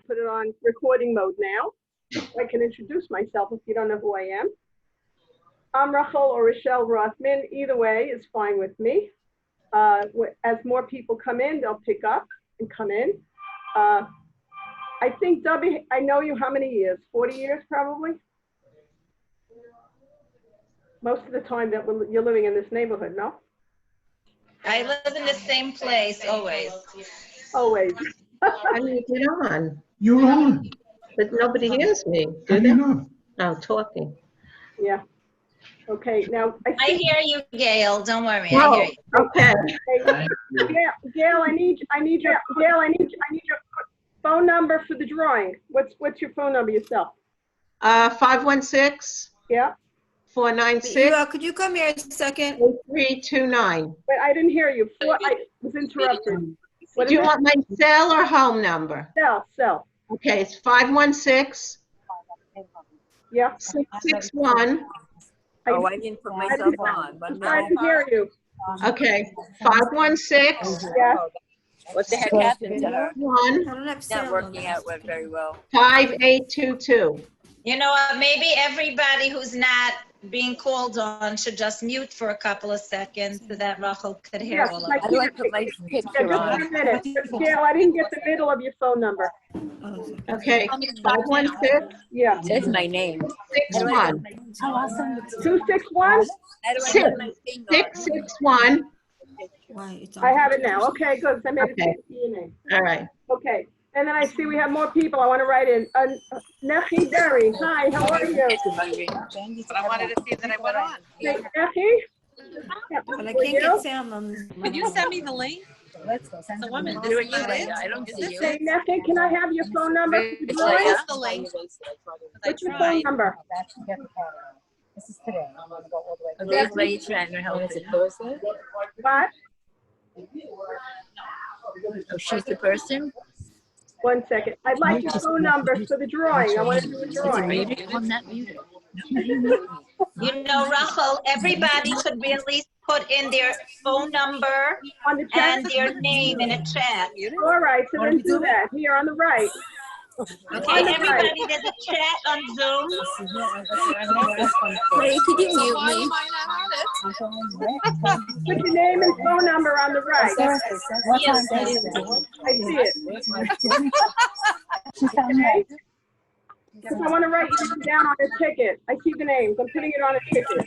Put it on recording mode now. I can introduce myself if you don't know who I am. I'm Rachel or Rochelle Rothman. Either way is fine with me. As more people come in, they'll pick up and come in. I think, Dubby, I know you how many years? 40 years probably? Most of the time that you're living in this neighborhood, no? I live in the same place always. Always. I need to get on, You're on. but nobody hears me, How do do you they? know? Oh, talking. Yeah. Okay, now I hear you, Gail. Don't worry. Oh, I hear you. okay. Gail, I need your phone number for the drawing. What's your phone number yourself? 516 Yeah. 496 could you come here a second? 8329. Wait, I didn't hear you. I was interrupted. What Do you is it? want my cell or home number? Cell. Okay, it's 516 Yeah. 661. Oh, I didn't put myself on. I didn't hear you. Okay, 516 Yeah. What the heck happened to her? 1 Not working out very well. 5822. You know what? Maybe everybody who's not being called on should just mute for a couple of seconds so that Rachel could hear Yes, all of like- us. How do I put my Yeah, picture just on? 1 minute. Gail, I didn't get the middle of your phone number. Okay, 516 Yeah. There's my name. 61 261? How do I put my thing on? 661. I have it now. Okay, good. I made it Okay. to your name. All right. Okay. And then I see we have more people. I want to write in. Nechi Berry. Hi, how are you? But I wanted to see that I went on. Hey, Nechi? But I For can't you? get sound on this. Could you send me the link? The woman, Do it is that it? I don't see you. Hey, Nechi, can I have your phone number? for the Where's drawing? the link? I What's your phone tried. number? This is today. I'm gonna go all the way. Today's lady trying to help it. What? Oh, she's the person? 1 second. I'd like your phone number for the drawing. I want to do a drawing. Muted? I'm not muted. You know, Rachel, everybody should really put in their phone number On the chat? and their name in a chat. All right, so then do that. Here on the right. Okay, everybody, there's a chat on Zoom. Hey, could you mute me? Put your name and phone number on the right. What time I is it? see it. Okay? Because I want to write you down on a ticket. I see the names. I'm putting it on a ticket.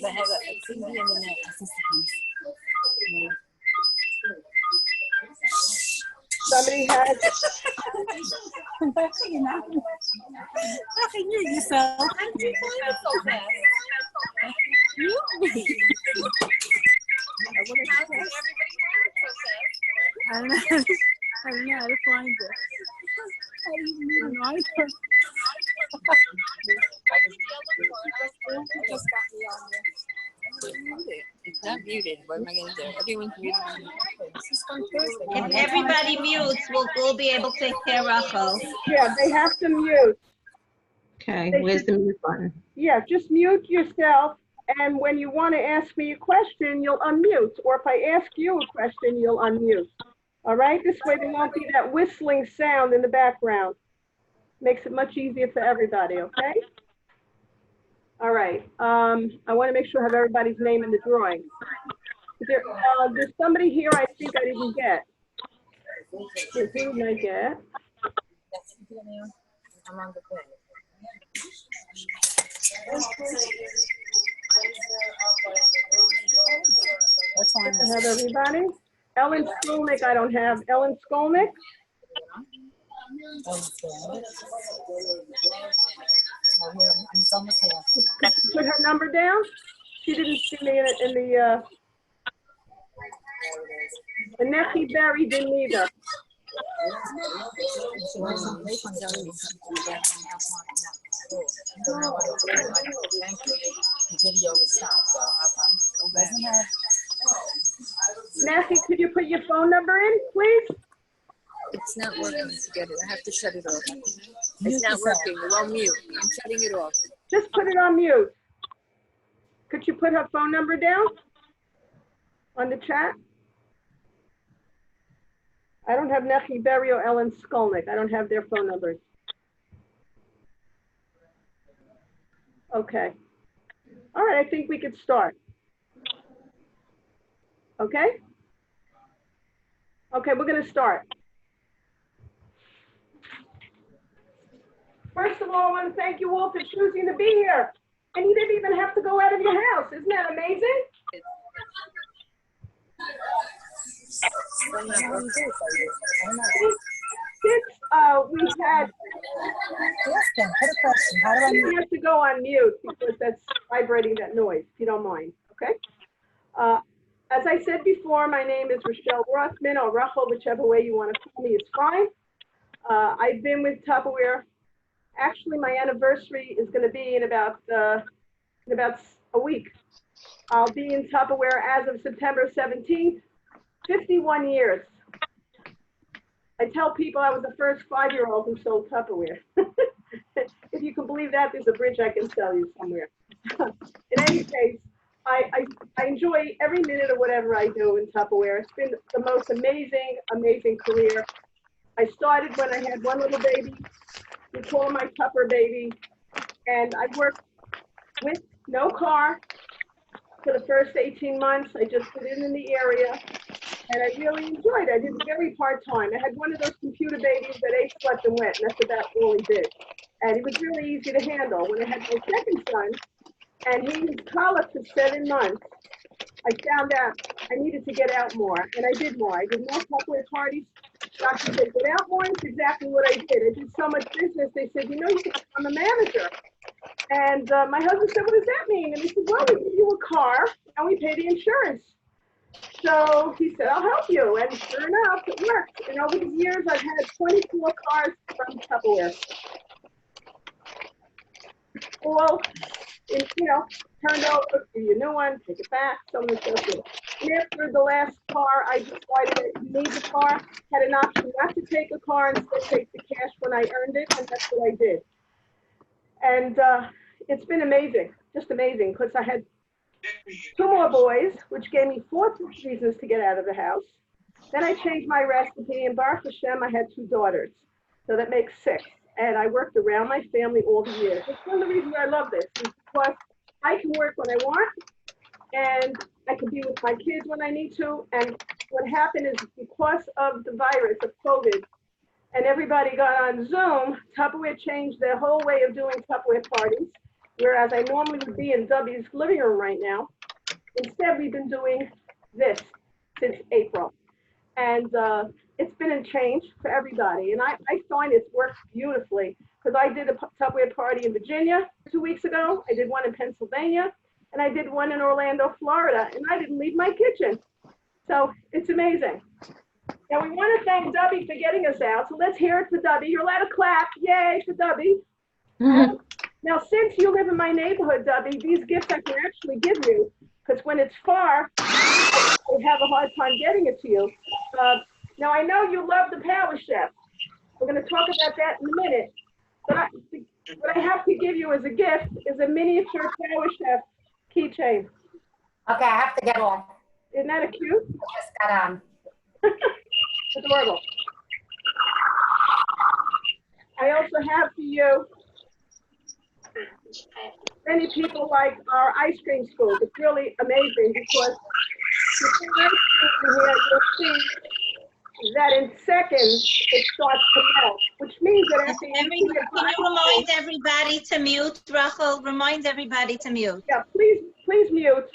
I have a TV in the net. Somebody has, I knew yourself. I don't know how to find it. It's not muted. What am I going to do? Everyone's muted. If everybody mutes, we'll be able to hear Rachel. yeah, they have to mute. Okay, where's the mute button? Yeah, just mute yourself. And when you want to ask me a question, you'll unmute. Or if I ask you a question, you'll unmute. All right? This way there won't be that whistling sound in the background. Makes it much easier for everybody, okay? All right. I want to make sure I have everybody's name in the drawing. There's somebody here I think I didn't get. Who did I get? I'm on the thing. I have everybody. Ellen Skolnick, I don't have. Ellen Skolnick? Put her number down. She didn't see me in the Nechi Berry didn't either. Nechi, could you put your phone number in, please? It's not working to get it. I have to shut it off. It's not working. It won't mute. I'm shutting it off. Just put it on mute. Could you put her phone number down on the chat? I don't have Nechi Berry or Ellen Skolnick. I don't have their phone numbers. Okay. All right, I think we could start. Okay? Okay, we're going to start. First of all, I want to thank you all for choosing to be here. And you didn't even have to go out of your house. Isn't that amazing? Since we had, Question, put a question. How do I you have to go on mute because that's vibrating that noise, if you don't mind, okay? As I said before, my name is Rochelle Rothman, or Rachel, whichever way you want to call me is fine. I've been with Tupperware. Actually, my anniversary is going to be in about a week. I'll be in Tupperware as of September 17th, 51 years. I tell people I was the first 5-year-old who sold Tupperware. If you can believe that, there's a bridge I can sell you somewhere. In any case, I enjoy every minute of whatever I do in Tupperware. It's been the most amazing career. I started when I had one little baby. We call him my Tupper baby. And I worked with no car for the first 18 months. I just put in the area. And I really enjoyed it. I did it very part-time. I had one of those computer babies that ate, slept, and went, and that's about all he did. And it was really easy to handle. When I had my second son, and he was colic for 7 months, I found out I needed to get out more, and I did more. I did more Tupperware parties. Doctor said, get out more, and it's exactly what I did. I did so much business, they said, you know, you can become a manager. And my husband said, what does that mean? And he said, well, we give you a car, and we pay the insurance. So he said, I'll help you. And sure enough, it worked. And over the years, I've had 24 cars from Tupperware. All, turned over, give you a new one, take it back, so on and so forth. And after the last car, I decided that you need the car, had an option not to take a car, instead take the cash when I earned it, and that's what I did. And it's been amazing, just amazing, because I had 2 more boys, which gave me 4 reasons to get out of the house. Then I changed my recipe, and Baruch Hashem, I had 2 daughters. So that makes 6. And I worked around my family all the years. That's one of the reasons I love this, is because I can work when I want, and I can be with my kids when I need to. And what happened is because of the virus of COVID, and everybody got on Zoom, Tupperware changed their whole way of doing Tupperware parties. Whereas I normally would be in Dubby's living room right now. Instead, we've been doing this since April. And it's been a change for everybody. And I find it's worked beautifully, because I did a Tupperware party in Virginia 2 weeks ago. I did one in Pennsylvania, and I did one in Orlando, Florida, and I didn't leave my kitchen. So it's amazing. Now we want to thank Dubby for getting us out. So let's hear it for Dubby. You're allowed to clap. Yay for Dubby. Now, since you live in my neighborhood, Dubby, these gifts I can actually give you, because when it's far, I have a hard time getting it to you. Now, I know you love the Power Chef. We're going to talk about that in a minute. But what I have to give you as a gift is a miniature Power Chef keychain. Okay, I have to get off. Isn't that a cute? I just got on. Adorable. I also have for you, many people like our ice cream scoop. It's really amazing because here, you'll see that in seconds it starts to melt, which means that after Can you remind everybody to mute, Rachel? Remind everybody to mute. Yeah, please mute.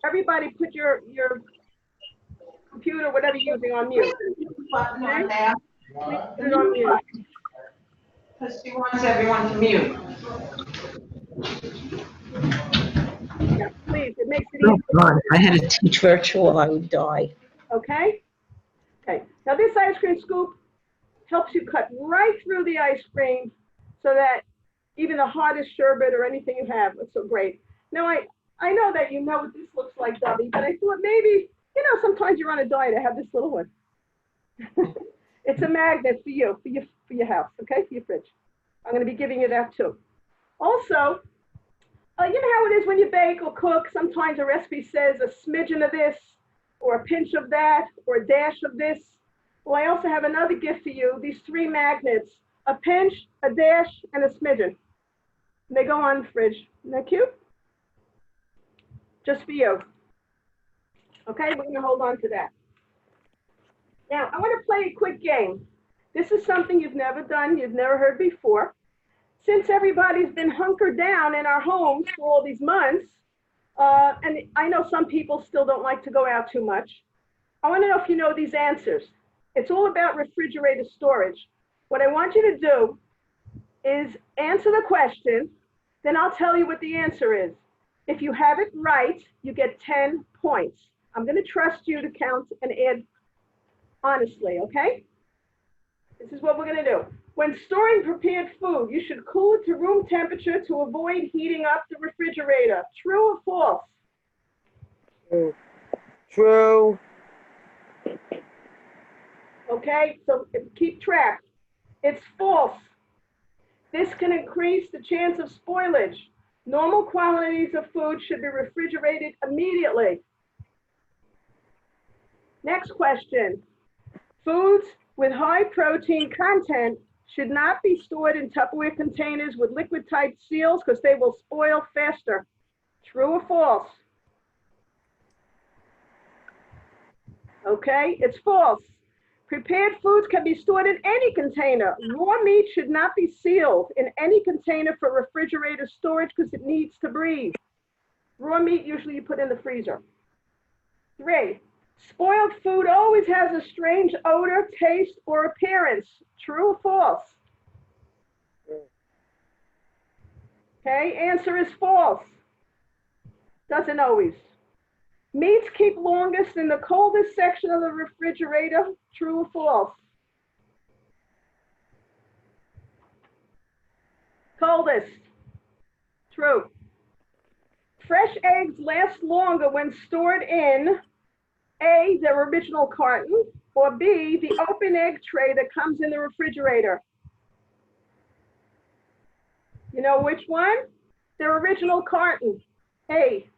Everybody put your computer, whatever you're using, on mute. Button on Okay? there, Please put it on mute. because she wants everyone to mute. Yeah, please, it makes it Oh, easy. God, if I had to teach virtual, I would die. Okay? Okay. Now this ice cream scoop helps you cut right through the ice cream so that even the hardest sherbet or anything you have, it's so great. Now I know that you know what this looks like, Dubby, but I thought maybe, sometimes you're on a diet. I have this little one. It's a magnet for you, for your house, okay, for your fridge. I'm going to be giving you that too. Also, you know how it is when you bake or cook, sometimes a recipe says a smidgen of this, or a pinch of that, or a dash of this. Well, I also have another gift for you, these 3 magnets, a pinch, a dash, and a smidgen. And they go on the fridge. Isn't that cute? Just for you. Okay, we're gonna hold on to that. Now, I wanna play a quick game. This is something you've never done, you've never heard before. Since everybody's been hunkered down in our homes for all these months, and I know some people still don't like to go out too much, I wanna know if you know these answers. It's all about refrigerator storage. What I want you to do is answer the question, then I'll tell you what the answer is. If you have it right, you get 10 points. I'm gonna trust you to count and add honestly, okay? This is what we're gonna do. When storing prepared food, you should cool it to room temperature to avoid heating up the refrigerator. True or false? True. Okay, so keep track. It's false. This can increase the chance of spoilage. Normal quantities of food should be refrigerated immediately. Next question. Foods with high protein content should not be stored in Tupperware containers with liquid type seals because they will spoil faster. True or false? Okay, it's false. Prepared foods can be stored in any container. Raw meat should not be sealed in any container for refrigerator storage because it needs to breathe. Raw meat usually you put in the freezer. 3, spoiled food always has a strange odor, taste, or appearance. True or false? Okay, answer is false. Doesn't always. Meats keep longest in the coldest section of the refrigerator. True or false? Coldest. True. Fresh eggs last longer when stored in A, their original carton, or B, the open egg tray that comes in the refrigerator. You know which one? Their original carton. A.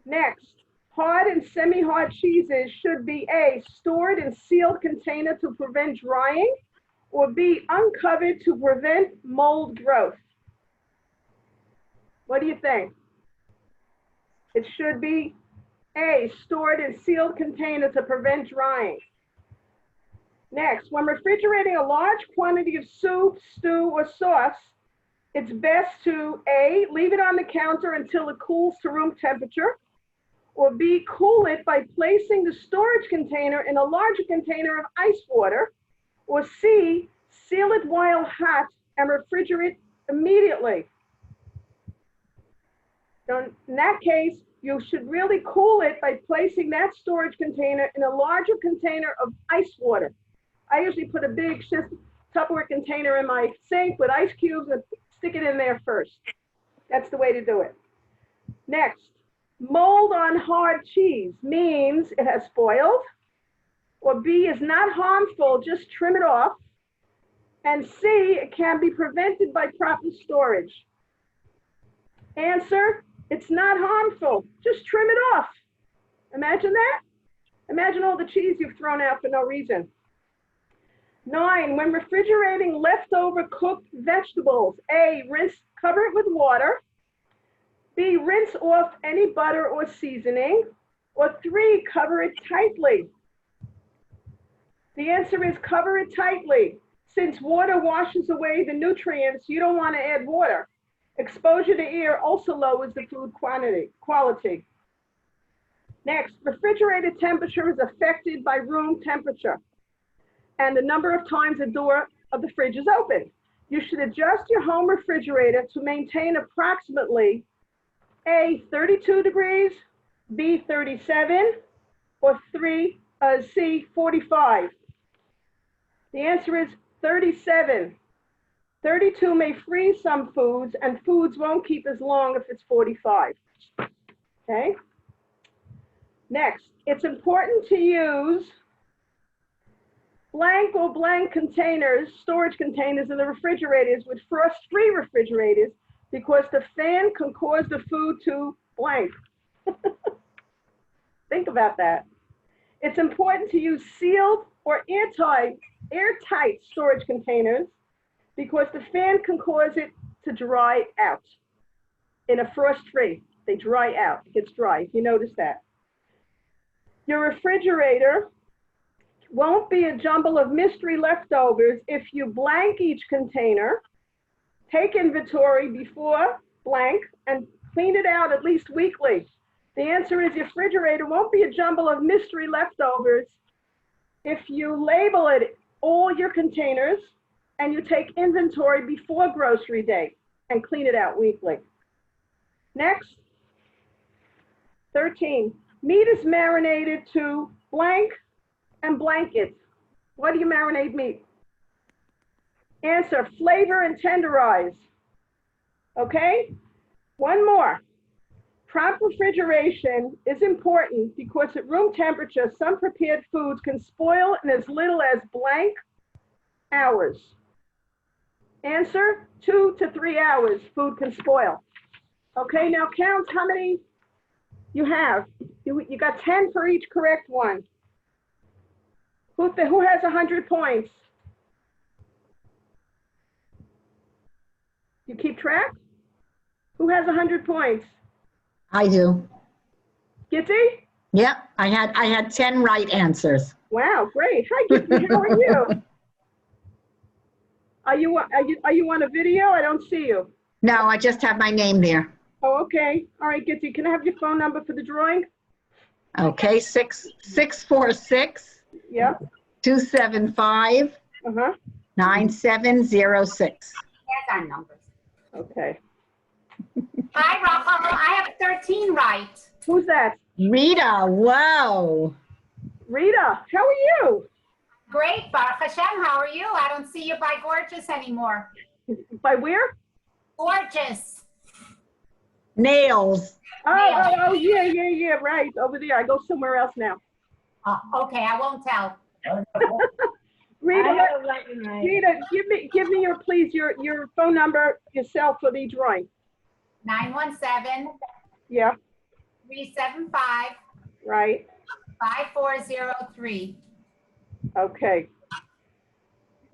Next, hard and semi-hard cheeses should be A, stored in sealed container to prevent drying, or B, uncovered to prevent mold growth. What do you think? It should be A, stored in sealed container to prevent drying. Next, when refrigerating a large quantity of soup, stew, or sauce, it's best to A, leave it on the counter until it cools to room temperature, or B, cool it by placing the storage container in a larger container of ice water, or C, seal it while hot and refrigerate immediately. So in that case, you should really cool it by placing that storage container in a larger container of ice water. I usually put a big Tupperware container in my sink with ice cubes and stick it in there first. That's the way to do it. Next, mold on hard cheese means it has spoiled, or B, is not harmful, just trim it off, and C, it can be prevented by proper storage. Answer, it's not harmful, just trim it off. Imagine that. Imagine all the cheese you've thrown out for no reason. 9, when refrigerating leftover cooked vegetables, A, cover it with water, B, rinse off any butter or seasoning, or 3, cover it tightly. The answer is cover it tightly. Since water washes away the nutrients, you don't want to add water. Exposure to air also lowers the food quality. Next, refrigerator temperature is affected by room temperature and the number of times the door of the fridge is open. You should adjust your home refrigerator to maintain approximately A, 32 degrees, B, 37, or C, 45. The answer is 37. 32 may freeze some foods, and foods won't keep as long if it's 45. Okay? Next, it's important to use blank or blank containers, storage containers in the refrigerators with frost-free refrigerators because the fan can cause the food to blank. Think about that. It's important to use sealed or airtight storage containers because the fan can cause it to dry out. In a frost-free, they dry out, it gets dry, if you notice that. Your refrigerator won't be a jumble of mystery leftovers if you blank each container, take inventory before blank, and clean it out at least weekly. The answer is your refrigerator won't be a jumble of mystery leftovers if you label it all your containers and you take inventory before grocery day and clean it out weekly. Next, 13, meat is marinated to blank and blankets. What do you marinate meat? Answer, flavor and tenderize. Okay, one more. Prompt refrigeration is important because at room temperature, some prepared foods can spoil in as little as blank hours. Answer, 2 to 3 hours, food can spoil. Okay, now count how many you have. You got 10 for each correct one. Who has 100 points? You keep track? Who has 100 points? I do. Gitty? Yep, I had 10 right answers. Wow, great. Hi, Gitty, how are you? Are you on a video? I don't see you. No, I just have my name there. Oh, okay. All right, Gitty, can I have your phone number for the drawing? Okay, 646 Yeah. 275 Uh-huh. 9706. That's our numbers. Okay. Hi, Rachel. I have 13 right. Who's that? Rita, whoa. Rita, how are you? Great, Baruch Hashem. How are you? I don't see you by Gorgeous anymore. By where? Gorgeous. Nails. Oh, yeah, right. Over there. I go somewhere else now. Okay, I won't tell. Rita, give me your phone number yourself for the drawing. 917 Yeah, 375 right. 5403. Okay.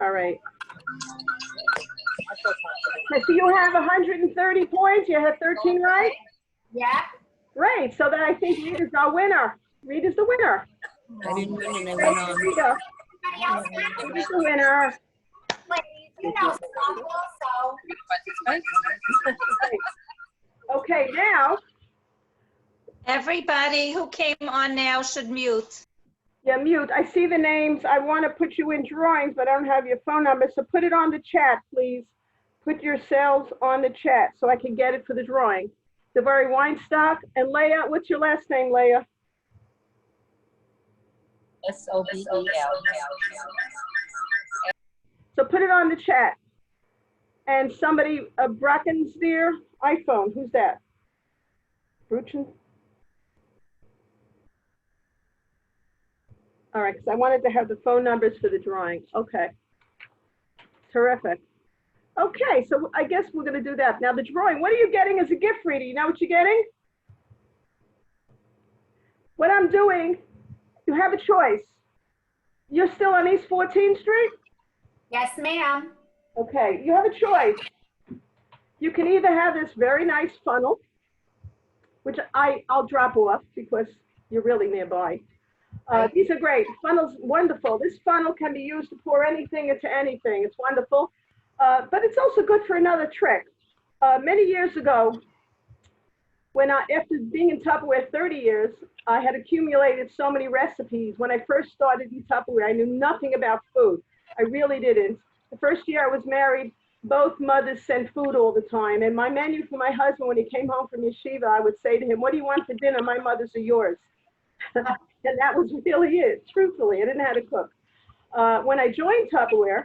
All right. So you have 130 points. You have 13 right? Yeah. Great. So then I think Rita's our winner. Rita's the winner. I didn't win and I Thank went you, on. Rita. Anybody else? Rita's the winner. Ladies, you know stuff also. Okay, now, Everybody who came on now should mute. yeah, mute. I see the names. I want to put you in drawings, but I don't have your phone number. So put it on the chat, please. Put yourselves on the chat so I can get it for the drawing. Devari Weinstock and Leah. What's your last name, Leah? Sobel. So put it on the chat. And somebody, Bracken's there, iPhone. Who's that? Bruchen? All right, because I wanted to have the phone numbers for the drawing. Okay. Terrific. Okay, so I guess we're going to do that. Now the drawing, what are you getting as a gift, Rita? You know what you're getting? What I'm doing, you have a choice. You're still on East 14th Street? Yes, ma'am. Okay, you have a choice. You can either have this very nice funnel, which I'll drop off because you're really nearby. These are great. Funnel's wonderful. This funnel can be used to pour anything into anything. It's wonderful. But it's also good for another trick. Many years ago, when after being in Tupperware 30 years, I had accumulated so many recipes. When I first started in Tupperware, I knew nothing about food. I really didn't. The first year I was married, both mothers sent food all the time. And my menu for my husband, when he came home from yeshiva, I would say to him, what do you want for dinner? My mother's are yours. And that was really it, truthfully. I didn't know how to cook. When I joined Tupperware,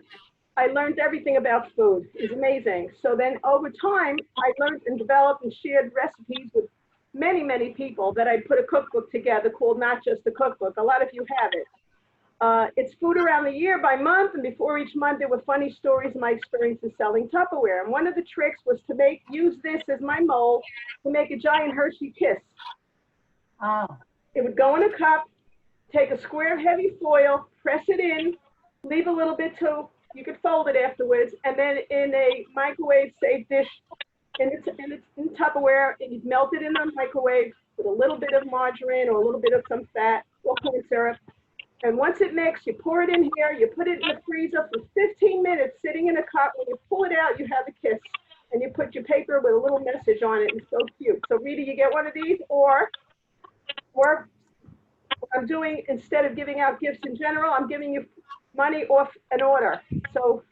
I learned everything about food. It's amazing. So then over time, I learned and developed and shared recipes with many, many people that I put a cookbook together called Not Just a Cookbook. A lot of you have it. It's food around the year by month, and before each month there were funny stories of my experiences selling Tupperware. And one of the tricks was to use this as my mold to make a giant Hershey kiss. Oh, It would go in a cup, take a square of heavy foil, press it in, leave a little bit to, you could fold it afterwards, and then in a microwave safe dish, in Tupperware, and you'd melt it in the microwave with a little bit of margarine or a little bit of some fat or corn syrup. And once it mixed, you pour it in here, you put it in the freezer for 15 minutes sitting in a cup. When you pull it out, you have a kiss. And you put your paper with a little message on it. It's so cute. So Rita, you get one of these, or what I'm doing, instead of giving out gifts in general, I'm giving you money off an order. So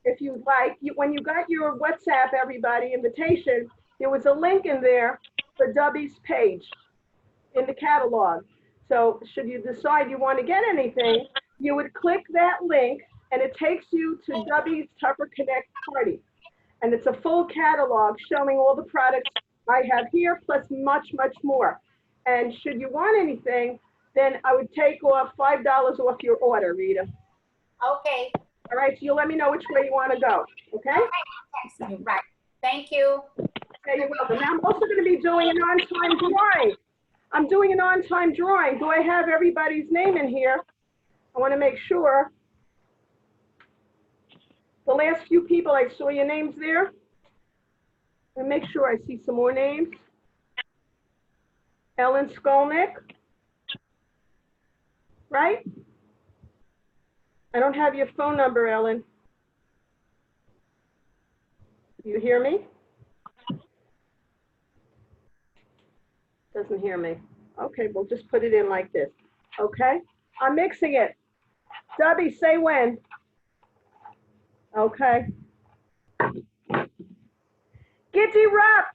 if you'd like, when you got your WhatsApp, everybody, invitation, there was a link in there for Dubby's page in the catalog. So should you decide you want to get anything, you would click that link and it takes you to Dubby's Tupper Connect party. And it's a full catalog showing all the products I have here, plus much, much more. And should you want anything, then I would take off $5 off your order, Rita. okay. All right, so you'll let me know which way you want to go, okay? Excellent. Right. Thank you. Okay, you're welcome. Now, I'm also going to be doing an on-time drawing. I'm doing an on-time drawing. Do I have everybody's name in here? I want to make sure. The last few people, I saw your names there. And make sure I see some more names. Ellen Skolnick. Right? I don't have your phone number, Ellen. Do you hear me? Doesn't hear me. Okay, we'll just put it in like this. Okay, I'm mixing it. Dubby, say when. Okay. Gitty Rupp.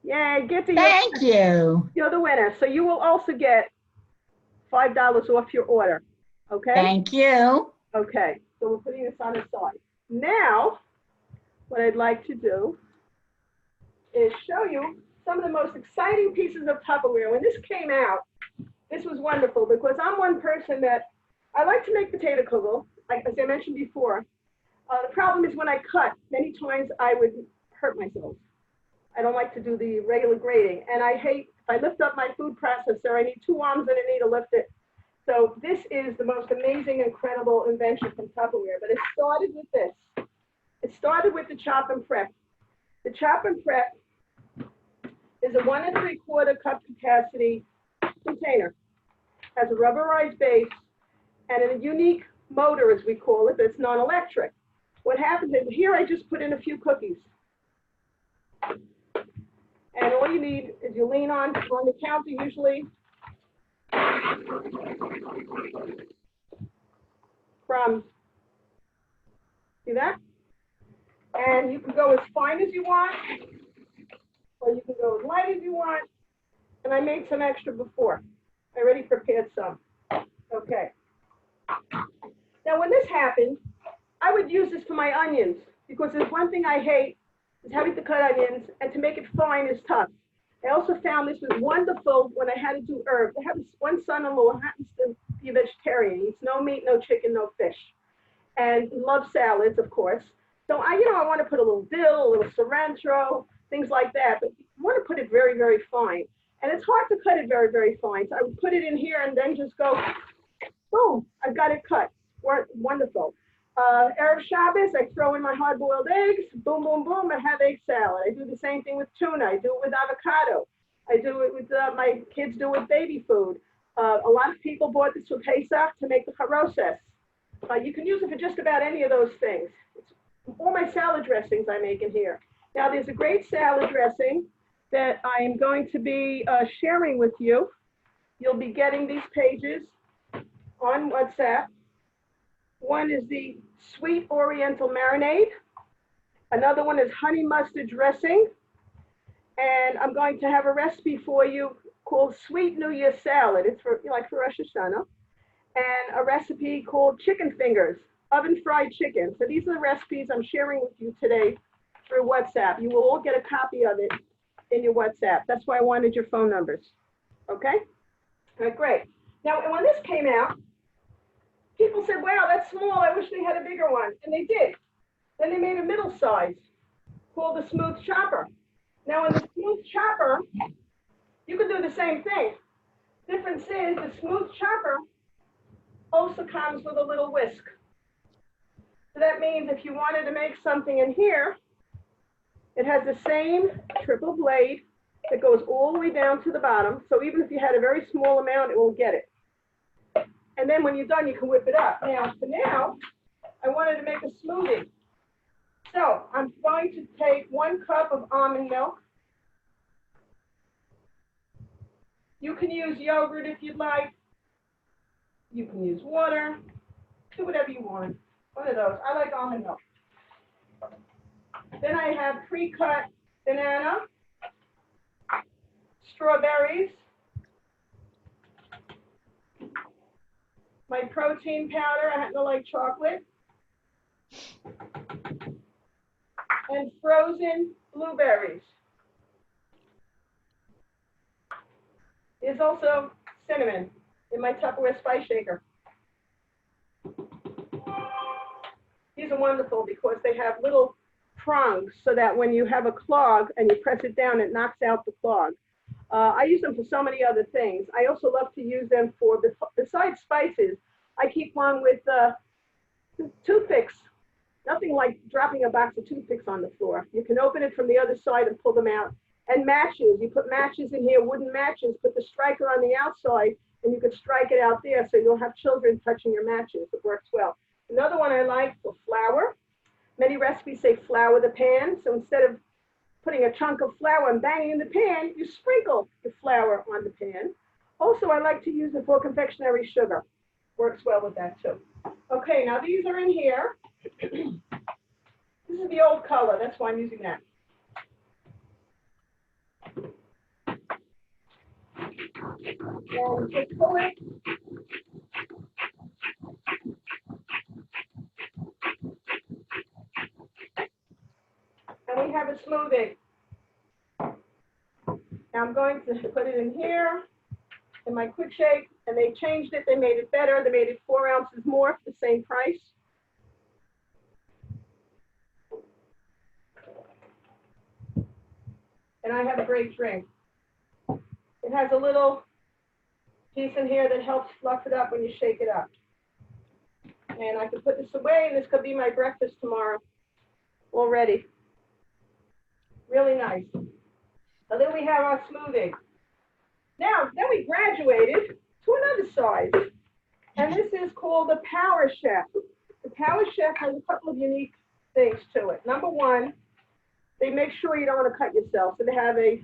Yay, Gitty. Thank you. You're the winner. So you will also get $5 off your order. Okay? Thank you. Okay, so we're putting this on the side. Now, what I'd like to do is show you some of the most exciting pieces of Tupperware. When this came out, this was wonderful because I'm one person that I like to make potato kugel, like as I mentioned before. The problem is when I cut, many times I would hurt myself. I don't like to do the regular grating, and I hate, if I lift up my food processor, I need 2 arms and a knee to lift it. So this is the most amazing, incredible invention from Tupperware, but it started with this. It started with the chop and prep. The chop and prep is a 1 3/4 cup capacity container. Has a rubberized base and a unique motor, as we call it, that's non-electric. What happens is, here I just put in a few cookies. And all you need is you lean on the counter usually. Crumbs. See that? And you can go as fine as you want, or you can go as light as you want. And I made some extra before. I already prepared some. Okay. Now when this happened, I would use this for my onions, because there's one thing I hate, is having to cut onions, and to make it fine is tough. I also found this was wonderful when I had to do herbs. I have this one son-in-law who happens to be a vegetarian. He eats no meat, no chicken, no fish, and loves salads, of course. So I want to put a little dill, a little cilantro, things like that, but I want to put it very, very fine. And it's hard to cut it very, very fine. So I would put it in here and then just go, boom, I've got it cut. Wonderful. Erev Shabbos, I throw in my hard-boiled eggs, boom, boom, boom, I have egg salad. I do the same thing with tuna. I do it with avocado. I do it with, my kids do it with baby food. A lot of people bought this for Pesach to make the charoses. You can use it for just about any of those things. It's all my salad dressings I make in here. Now, there's a great salad dressing that I am going to be sharing with you. You'll be getting these pages on WhatsApp. One is the sweet oriental marinade. Another one is honey mustard dressing. And I'm going to have a recipe for you called Sweet New Year Salad. It's for, like for Rosh Hashanah. And a recipe called chicken fingers, oven fried chicken. So these are the recipes I'm sharing with you today through WhatsApp. You will all get a copy of it in your WhatsApp. That's why I wanted your phone numbers. Okay? All right, great. Now, when this came out, people said, wow, that's small. I wish they had a bigger one. And they did. Then they made a middle size called the smooth chopper. Now, in the smooth chopper, you can do the same thing. Difference is the smooth chopper also comes with a little whisk. So that means if you wanted to make something in here, it has the same triple blade that goes all the way down to the bottom. So even if you had a very small amount, it will get it. And then when you're done, you can whip it up. Now, for now, I wanted to make a smoothie. So I'm going to take 1 cup of almond milk. You can use yogurt if you'd like. You can use water. Do whatever you want. One of those. I like almond milk. Then I have pre-cut banana, strawberries, my protein powder, I happen to like chocolate, and frozen blueberries. There's also cinnamon in my Tupperware spice shaker. These are wonderful because they have little prongs so that when you have a clog and you press it down, it knocks out the clog. I use them for so many other things. I also love to use them for, besides spices, I keep one with toothpicks. Nothing like dropping a box of toothpicks on the floor. You can open it from the other side and pull them out. And matches, you put matches in here, wooden matches, put the striker on the outside, and you could strike it out there so you'll have children touching your matches. It works well. Another one I like for flour. Many recipes say flour the pan. So instead of putting a chunk of flour and banging in the pan, you sprinkle the flour on the pan. Also, I like to use it for confectionery sugar. Works well with that too. Okay, now these are in here. This is the old color. That's why I'm using that. And just pull it. And we have a smoothie. Now I'm going to put it in here in my quick shake, and they changed it. They made it better. They made it 4 ounces more for the same price. And I have a great drink. It has a little piece in here that helps fluff it up when you shake it up. And I can put this away, and this could be my breakfast tomorrow already. Really nice. So then we have our smoothie. Now, then we graduated to another size. And this is called the Power Chef. The Power Chef has a couple of unique things to it. Number one, they make sure you don't want to cut yourself. So they have a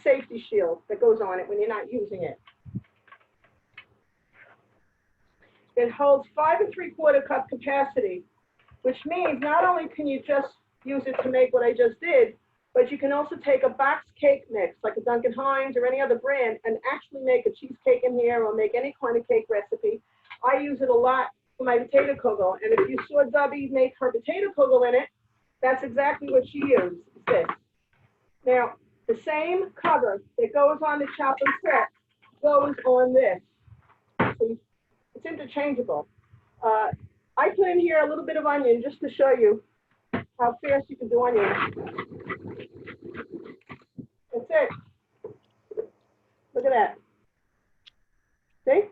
safety shield that goes on it when you're not using it. It holds 5 3/4 cup capacity, which means not only can you just use it to make what I just did, but you can also take a box cake mix, like a Duncan Hines or any other brand, and actually make a cheesecake in here or make any kind of cake recipe. I use it a lot for my potato kugel. And if you saw Dubby make her potato kugel in it, that's exactly what she used, this. Now, the same cover that goes on the chopping set goes on this. So it's interchangeable. I put in here a little bit of onion just to show you how fast you can do onions. That's it. Look at that. See?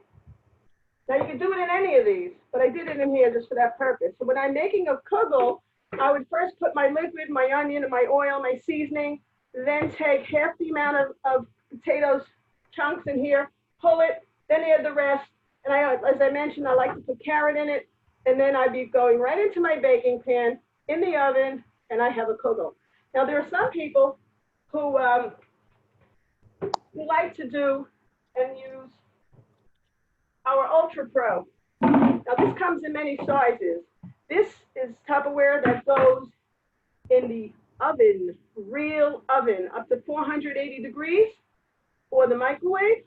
Now you can do it in any of these, but I did it in here just for that purpose. So when I'm making a kugel, I would first put my liquid, my onion, and my oil, my seasoning, then take half the amount of potatoes chunks in here, pull it, then add the rest. And as I mentioned, I like to put carrot in it, and then I'd be going right into my baking pan in the oven, and I have a kugel. Now there are some people who like to do and use our Ultra Pro. Now this comes in many sizes. This is Tupperware that goes in the oven, real oven, up to 480 degrees, or the microwave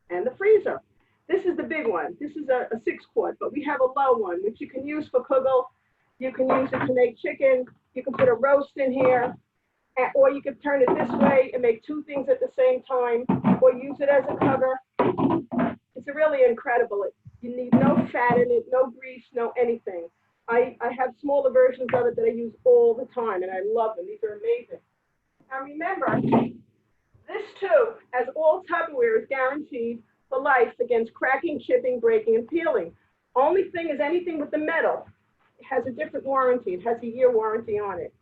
and the freezer. This is the big one. This is a 6-quart, but we have a low one, which you can use for kugel. You can use it to make chicken. You can put a roast in here, or you can turn it this way and make 2 things at the same time, or use it as a cover to It's really incredible. You need no fat in it, no grease, no anything. I have smaller versions of it that I use all the time, and I love them. These are amazing. Now remember, this too, as all Tupperware, is guaranteed for life against cracking, chipping, breaking, and peeling. Only thing is anything with the metal, it has a different warranty. It has a year warranty on it.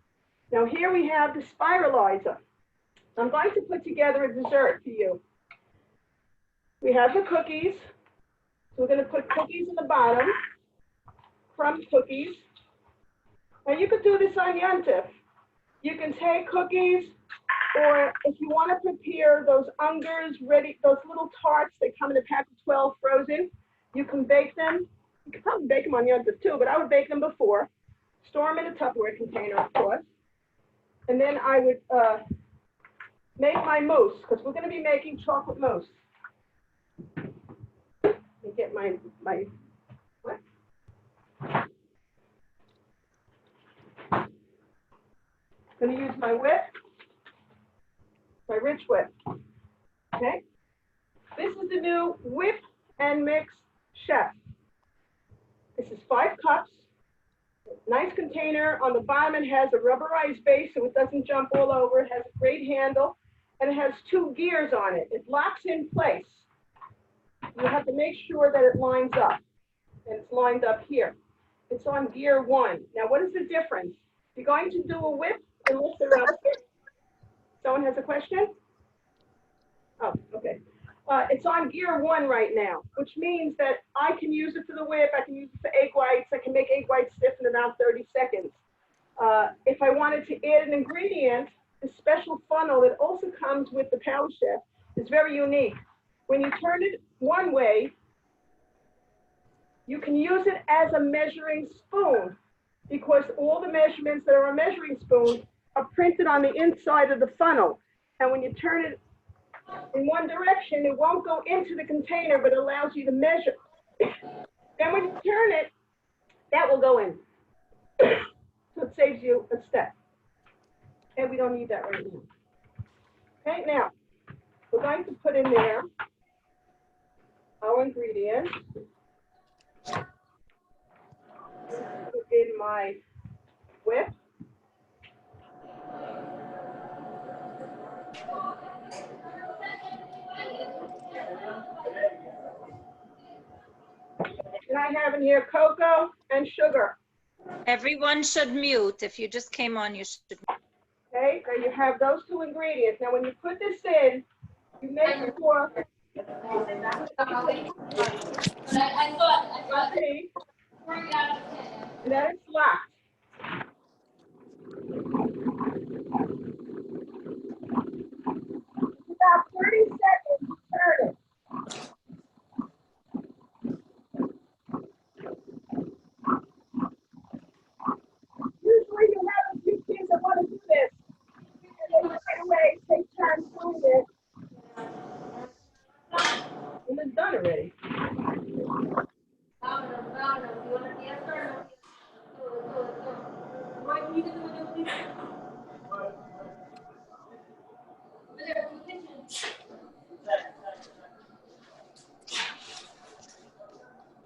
Now here we have the spiralizer. I'm going to put together a dessert for you. We have the cookies. So we're going to put cookies in the bottom, crumb cookies. Now you could do this on Yontif. You can take cookies, or if you want to prepare those ungers ready, those little tarts that come in a pack of 12 frozen, you can bake them. You can probably bake them on Yontif too, but I would bake them before. Store them in a Tupperware container, of course. And then I would make my mousse, because we're going to be making chocolate mousse. Let me get my what? I'm going to use my whip, my rich whip. Okay? This is the new Whip and Mix Chef. This is 5 cups. Nice container. On the bottom, it has a rubberized base so it doesn't jump all over. It has a great handle, and it has 2 gears on it. It locks in place. You have to make sure that it lines up, and it's lined up here. It's on gear 1. Now, what is the difference? You're going to do a whip and lift it up. Someone has a question? Oh, okay. It's on gear 1 right now, which means that I can use it for the whip. I can use it for egg whites. I can make egg whites stiff in about 30 seconds. If I wanted to add an ingredient, the special funnel that also comes with the Power Chef is very unique. When you turn it one way, you can use it as a measuring spoon, because all the measurements that are a measuring spoon are printed on the inside of the funnel. And when you turn it in one direction, it won't go into the container, but it allows you to measure. Then when you turn it, that will go in. So it saves you a step. And we don't need that right now. Okay, now, we're going to put in there our ingredients. Put in my whip. And I have in here cocoa and sugar. Everyone should mute. If you just came on, you should. Okay, now you have those 2 ingredients. Now when you put this in, you make sure that it's locked. About 30 seconds to turn it. Usually you have a few kids that want to do this, and they right away take turns doing it. And it's done already.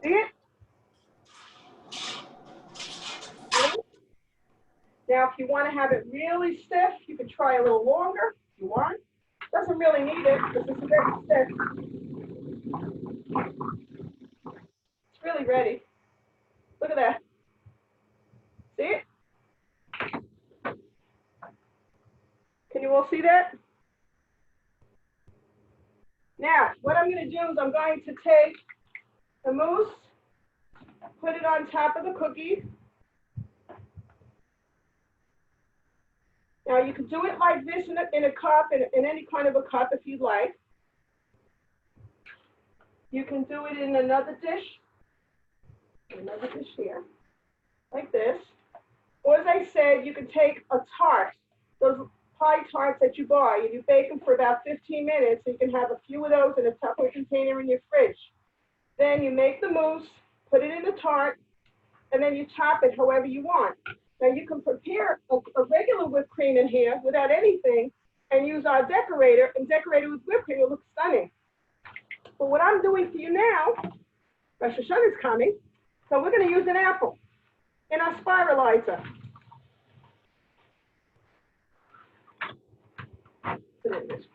See it? Now, if you want to have it really stiff, you could try a little longer if you want. Doesn't really need it because it's very stiff. It's really ready. Look at that. See it? Can you all see that? Now, what I'm going to do is I'm going to take the mousse, put it on top of the cookie. Now you can do it like this in a cup, in any kind of a cup if you'd like. You can do it in another dish here, like this. Or as I said, you can take a tart, those pie tarts that you buy, and you bake them for about 15 minutes, so you can have a few of those in a Tupperware container in your fridge. Then you make the mousse, put it in the tart, and then you top it however you want. Now you can prepare a regular whipped cream in here without anything and use our decorator and decorate it with whipped cream. It looks stunning. But what I'm doing for you now, Rosh Hashanah is coming, so we're going to use an apple in our spiralizer. Put it this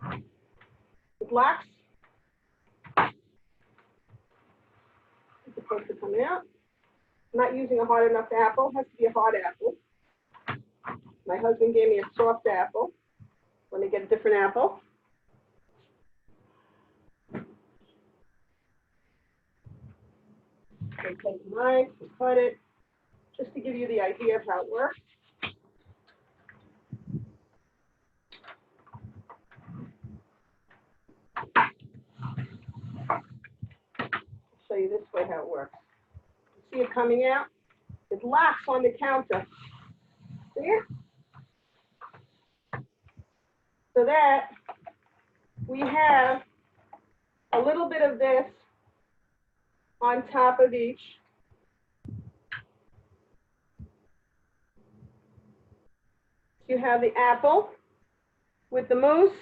way. It locks. It's supposed to come out. I'm not using a hard enough apple. It has to be a hard apple. My husband gave me a soft apple. Let me get a different apple. So take a knife and cut it, just to give you the idea of how it works. Show you this way how it works. See it coming out? It locks on the counter. See it? So that we have a little bit of this on top of each. You have the apple with the mousse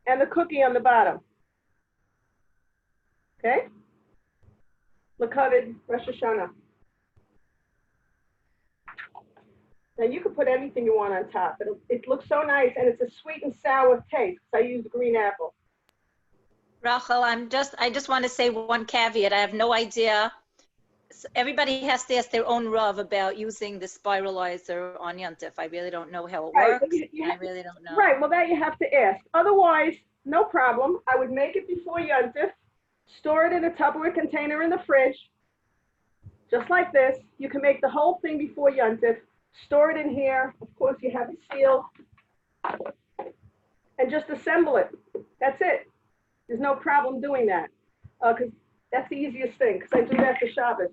and the cookie on the bottom. Okay? L'kavod Rosh Hashanah. Now you can put anything you want on top. It looks so nice, and it's a sweet and sour taste. I use green apple. Rachel, I just want to say one caveat. I have no idea. Everybody has to ask their own Rav about using the spiralizer on Yontif. I really don't know how it Right, works. I really don't know. Right, well, that you have to ask. Otherwise, no problem. I would make it before Yontif, store it in a Tupperware container in the fridge, just like this. You can make the whole thing before Yontif, store it in here. Of course, you have it sealed, and just assemble it. That's it. There's no problem doing that, because that's the easiest thing, because I do that for Shabbos.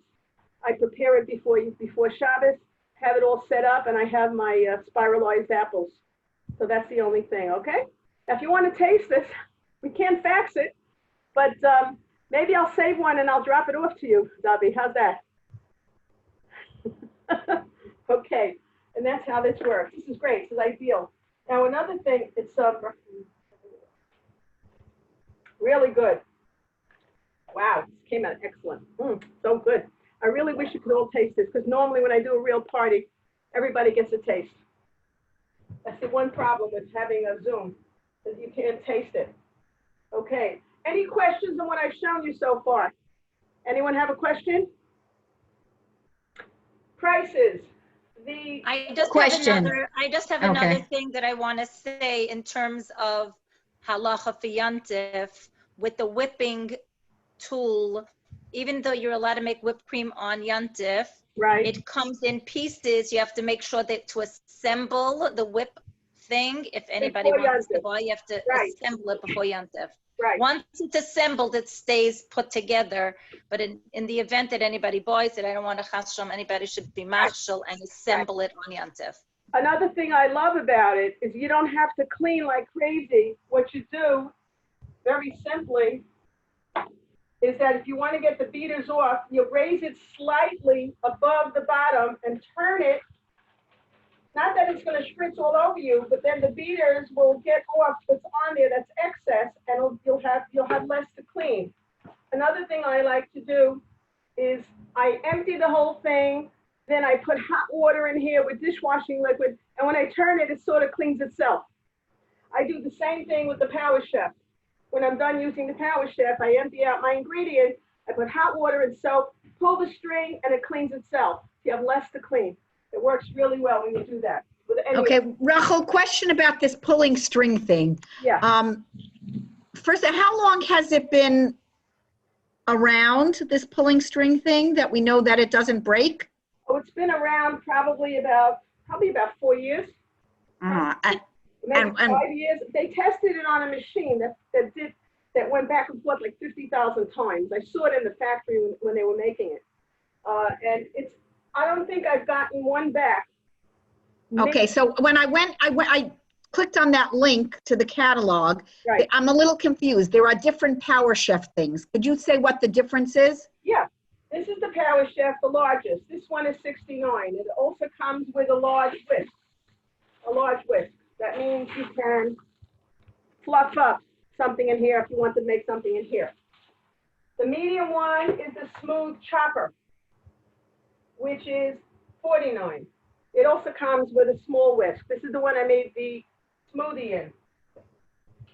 I prepare it before Shabbos, have it all set up, and I have my spiralized apples. So that's the only thing, okay? Now, if you want to taste this, we can't fax it, but maybe I'll save one and I'll drop it off to you, Dubby. How's that? Okay, and that's how this works. This is great. This is ideal. Now, another thing, it's really good. Wow, this came out excellent. So good. I really wish you could all taste this, because normally when I do a real party, everybody gets a taste. That's the one problem with having a Zoom, is you can't taste it. Okay, any questions on what I've shown you so far? Anyone have a question? Prices. I just Question. have another thing that I want to say in terms of halacha for Yontif with the whipping tool. Even though you're allowed to make whipped cream on Yontif, Right. it comes in pieces. You have to make sure that to assemble the whip thing, if anybody Before wants to Yontif. buy, you have to Right. assemble it before Yontif. Right. Once it's assembled, it stays put together. But in the event that anybody buys it, I don't want to chashem, anybody should be marshal and assemble it on Yontif. Another thing I love about it is you don't have to clean like crazy. What you do, very simply, is that if you want to get the beaters off, you raise it slightly above the bottom and turn it. Not that it's going to spritz all over you, but then the beaters will get off what's on there that's excess, and you'll have less to clean. Another thing I like to do is I empty the whole thing, then I put hot water in here with dishwashing liquid, and when I turn it, it sort of cleans itself. I do the same thing with the Power Chef. When I'm done using the Power Chef, I empty out my ingredients, I put hot water and soap, pull the string, and it cleans itself. You have less to clean. It works really well when you do that. Okay, Rachel, question about this pulling string thing. Yeah. First, how long has it been around, this pulling string thing, that we know that it doesn't break? Oh, it's been around probably about 4 years. Maybe 5 years. They tested it on a machine that went back and forth like 50,000 times. I saw it in the factory when they were making it. And I don't think I've gotten one back. Okay, so when I clicked on that link to the catalog. Right. I'm a little confused. There are different Power Chef things. Could you say what the difference is? Yeah, this is the Power Chef, the largest. This one is 69. It also comes with a large whisk. A large whisk. That means you can fluff up something in here if you want to make something in here. The medium one is the smooth chopper, which is $49. It also comes with a small whisk. This is the one I made the smoothie in.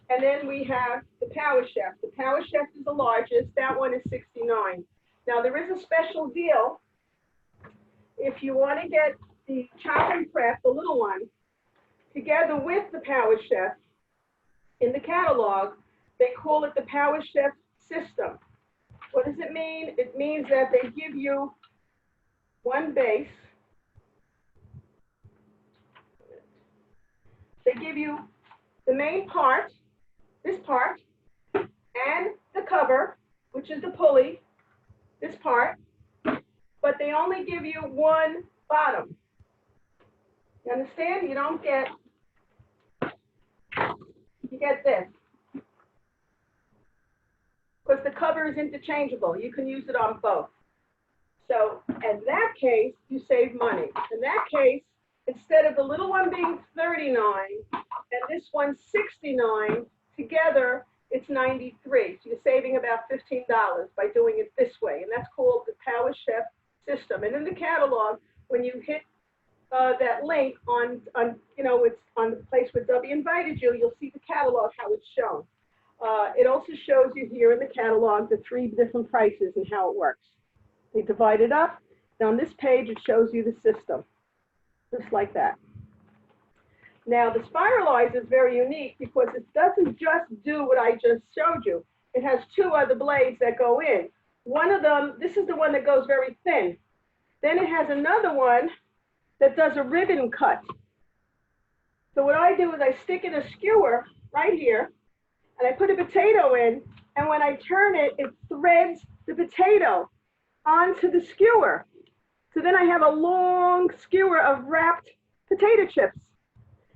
And then we have the Power Chef. The Power Chef is the largest. That one is $69. Now there is a special deal. If you want to get the Chop and Prep, the little one, together with the Power Chef, in the catalog, they call it the Power Chef System. What does it mean? It means that they give you one base. They give you the main part, this part, and the cover, which is the pulley, this part, but they only give you one bottom. You understand? You don't get, you get this. Because the cover is interchangeable. You can use it on both. So in that case, you save money. In that case, instead of the little one being $39 and this one $69, together it's $93. So you're saving about $15 by doing it this way. And that's called the Power Chef System. And in the catalog, when you hit that link on it's on the place where Dubby invited you, you'll see the catalog, how it's shown. It also shows you here in the catalog the 3 different prices and how it works. They divide it up. And on this page, it shows you the system, just like that. Now, the Spiralizer is very unique because it doesn't just do what I just showed you. It has 2 other blades that go in. One of them, this is the one that goes very thin. Then it has another one that does a ribbon cut. So what I do is I stick in a skewer right here, and I put a potato in, and when I turn it, it threads the potato onto the skewer. So then I have a long skewer of wrapped potato chips.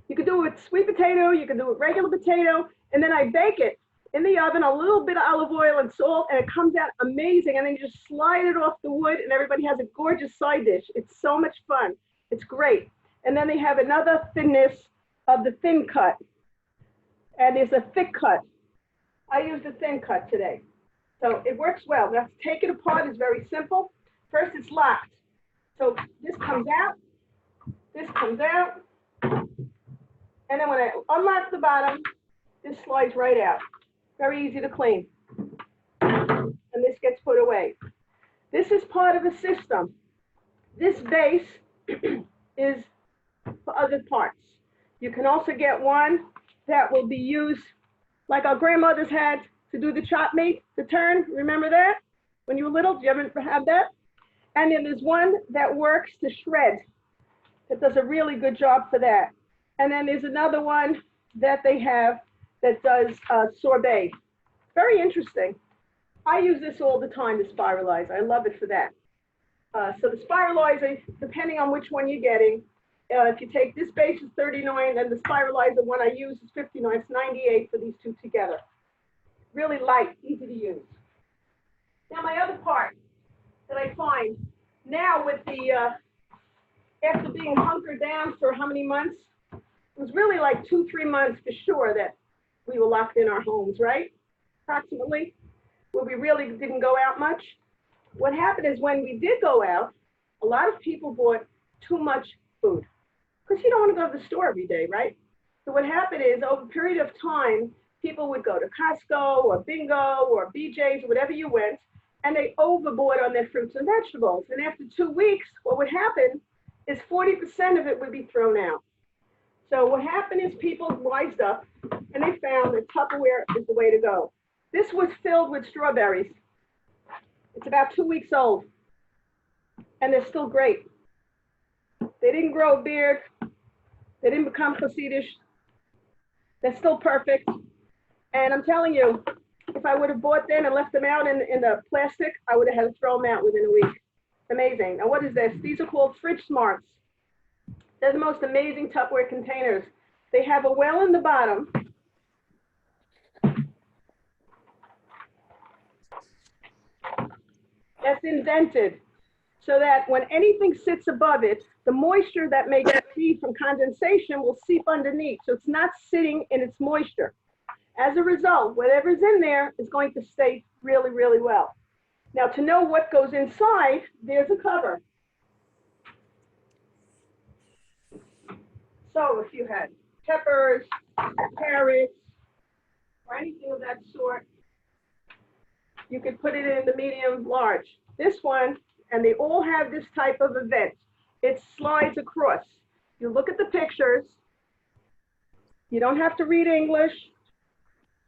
You could do it with sweet potato, you can do it with regular potato, and then I bake it in the oven, a little bit of olive oil and salt, and it comes out amazing. And then you just slide it off the wood, and everybody has a gorgeous side dish. It's so much fun. It's great. And then they have another thinness of the thin cut. And there's a thick cut. I used a thin cut today. So it works well. Now to take it apart is very simple. First, it's locked. So this comes out, this comes out, and then when I unlock the bottom, this slides right out. Very easy to clean. And this gets put away. This is part of a system. This base is for other parts. You can also get one that will be used like our grandmothers had to do the chop meat, the turn. Remember that? When you were little, did you ever have that? And then there's one that works to shred. That does a really good job for that. And then there's another one that they have that does sorbet. Very interesting. I use this all the time, the Spiralizer. I love it for that. So the Spiralizer, depending on which one you're getting, if you take this base is $39 and the Spiralizer one I use is $59, it's $98 for these 2 together. Really light, easy to use. Now my other part that I find now with the, after being hunkered down for how many months? It was really like 2-3 months for sure that we were locked in our homes, right? Approximately, where we really didn't go out much. What happened is when we did go out, a lot of people bought too much food because you don't want to go to the store every day, right? So what happened is over a period of time, people would go to Costco or Bingo or BJ's or whatever you went, and they overbought on their fruits and vegetables. And after 2 weeks, what would happen is 40% of it would be thrown out. So what happened is people wised up and they found that Tupperware is the way to go. This was filled with strawberries. It's about 2 weeks old and they're still great. They didn't grow a beard. They didn't become Hasidish. They're still perfect. And I'm telling you, if I would have bought them and left them out in the plastic, I would have had to throw them out within a week. Amazing. Now what is this? These are called Fridge Smarts. They're the most amazing Tupperware containers. They have a well in the bottom. That's indented so that when anything sits above it, the moisture that may get free from condensation will seep underneath. So it's not sitting in its moisture. As a result, whatever's in there is going to stay really, really well. Now, to know what goes inside, there's a cover. So if you had peppers, carrots, or anything of that sort, you could put it in the medium large. This one, and they all have this type of event. It slides across. You look at the pictures. You don't have to read English.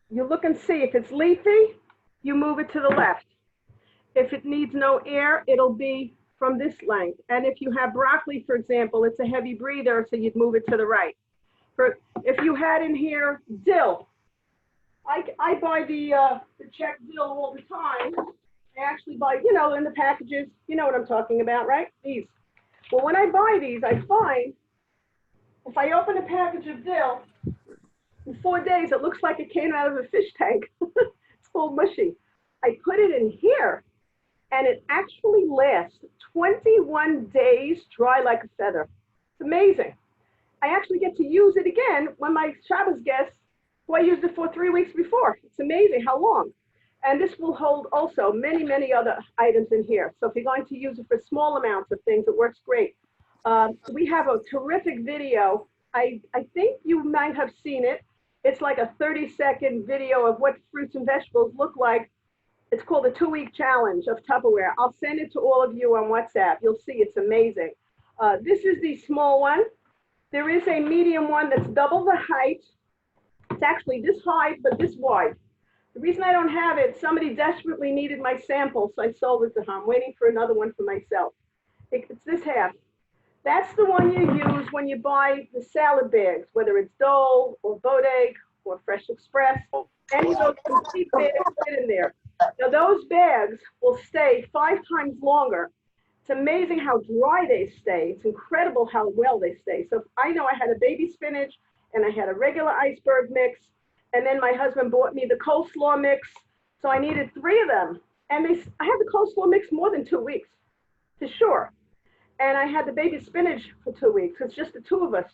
You look and see if it's leafy, you move it to the left. If it needs no air, it'll be from this length. And if you have broccoli, for example, it's a heavy breather, so you'd move it to the right. If you had in here dill, I buy the Czech dill all the time. I actually buy, in the packages, you know what I'm talking about, right? These. Well, when I buy these, I find if I open a package of dill, in 4 days, it looks like it came out of a fish tank. It's all mushy. I put it in here, and it actually lasts 21 days dry like a feather. It's amazing. I actually get to use it again when my Shabbos guests, who I used it for 3 weeks before. It's amazing how long. And this will hold also many, many other items in here. So if you're going to use it for small amounts of things, it works great. We have a terrific video. I think you might have seen it. It's like a 30-second video of what fruits and vegetables look like. It's called the 2-week challenge of Tupperware. I'll send it to all of you on WhatsApp. You'll see it's amazing. This is the small one. There is a medium one that's double the height. It's actually this high, but this wide. The reason I don't have it, somebody desperately needed my sample, so I sold it to her. I'm waiting for another one for myself. It's this half. That's the one you use when you buy the salad bags, whether it's Dole or Bodeg or Fresh Express. Any of those complete bags fit in there. Now those bags will stay 5 times longer. It's amazing how dry they stay. It's incredible how well they stay. So I know I had a baby spinach and I had a regular iceberg mix, and then my husband bought me the coleslaw mix. So I needed 3 of them. And I had the coleslaw mix more than 2 weeks, for sure. And I had the baby spinach for 2 weeks. It's just the 2 of us.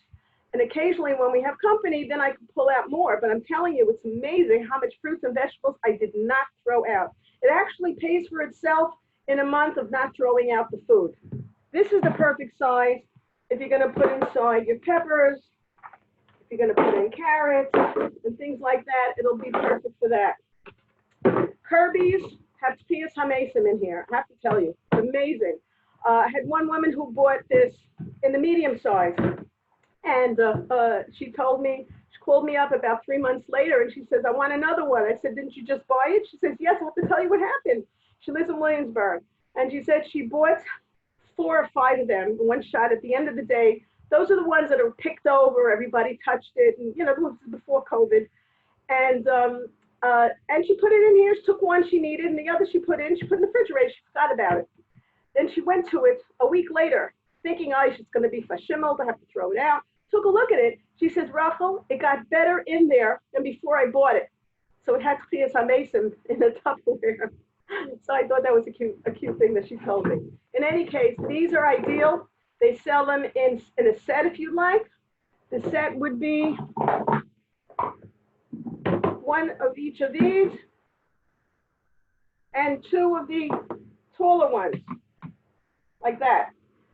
And occasionally when we have company, then I can pull out more. But I'm telling you, it's amazing how much fruits and vegetables I did not throw out. It actually pays for itself in a month of not throwing out the food. This is the perfect size if you're gonna put inside your peppers, if you're gonna put in carrots and things like that, it'll be perfect for that. Kirby's have Tpias Hamesim in here, I have to tell you, it's amazing. I had one woman who bought this in the medium size, and she called me up about 3 months later, and she says, I want another one. I said, didn't you just buy it? She says, yes, I have to tell you what happened. She lives in Williamsburg, and she said she bought 4 or 5 of them in one shot. At the end of the day, those are the ones that are picked over, everybody touched it, and this was before COVID. And she put it in here, she took one she needed, and the other she put in the refrigerator, she forgot about it. Then she went to it a week later, thinking, oh, it's going to be fashimmel, I have to throw it out. Took a look at it. She says, Rachel, it got better in there than before I bought it. So it had Tchias HaMesim in the Tupperware. So I thought that was a cute thing that she told me. In any case, these are ideal. They sell them in a set if you like. The set would be 1 of each of these and 2 of the taller ones, like that.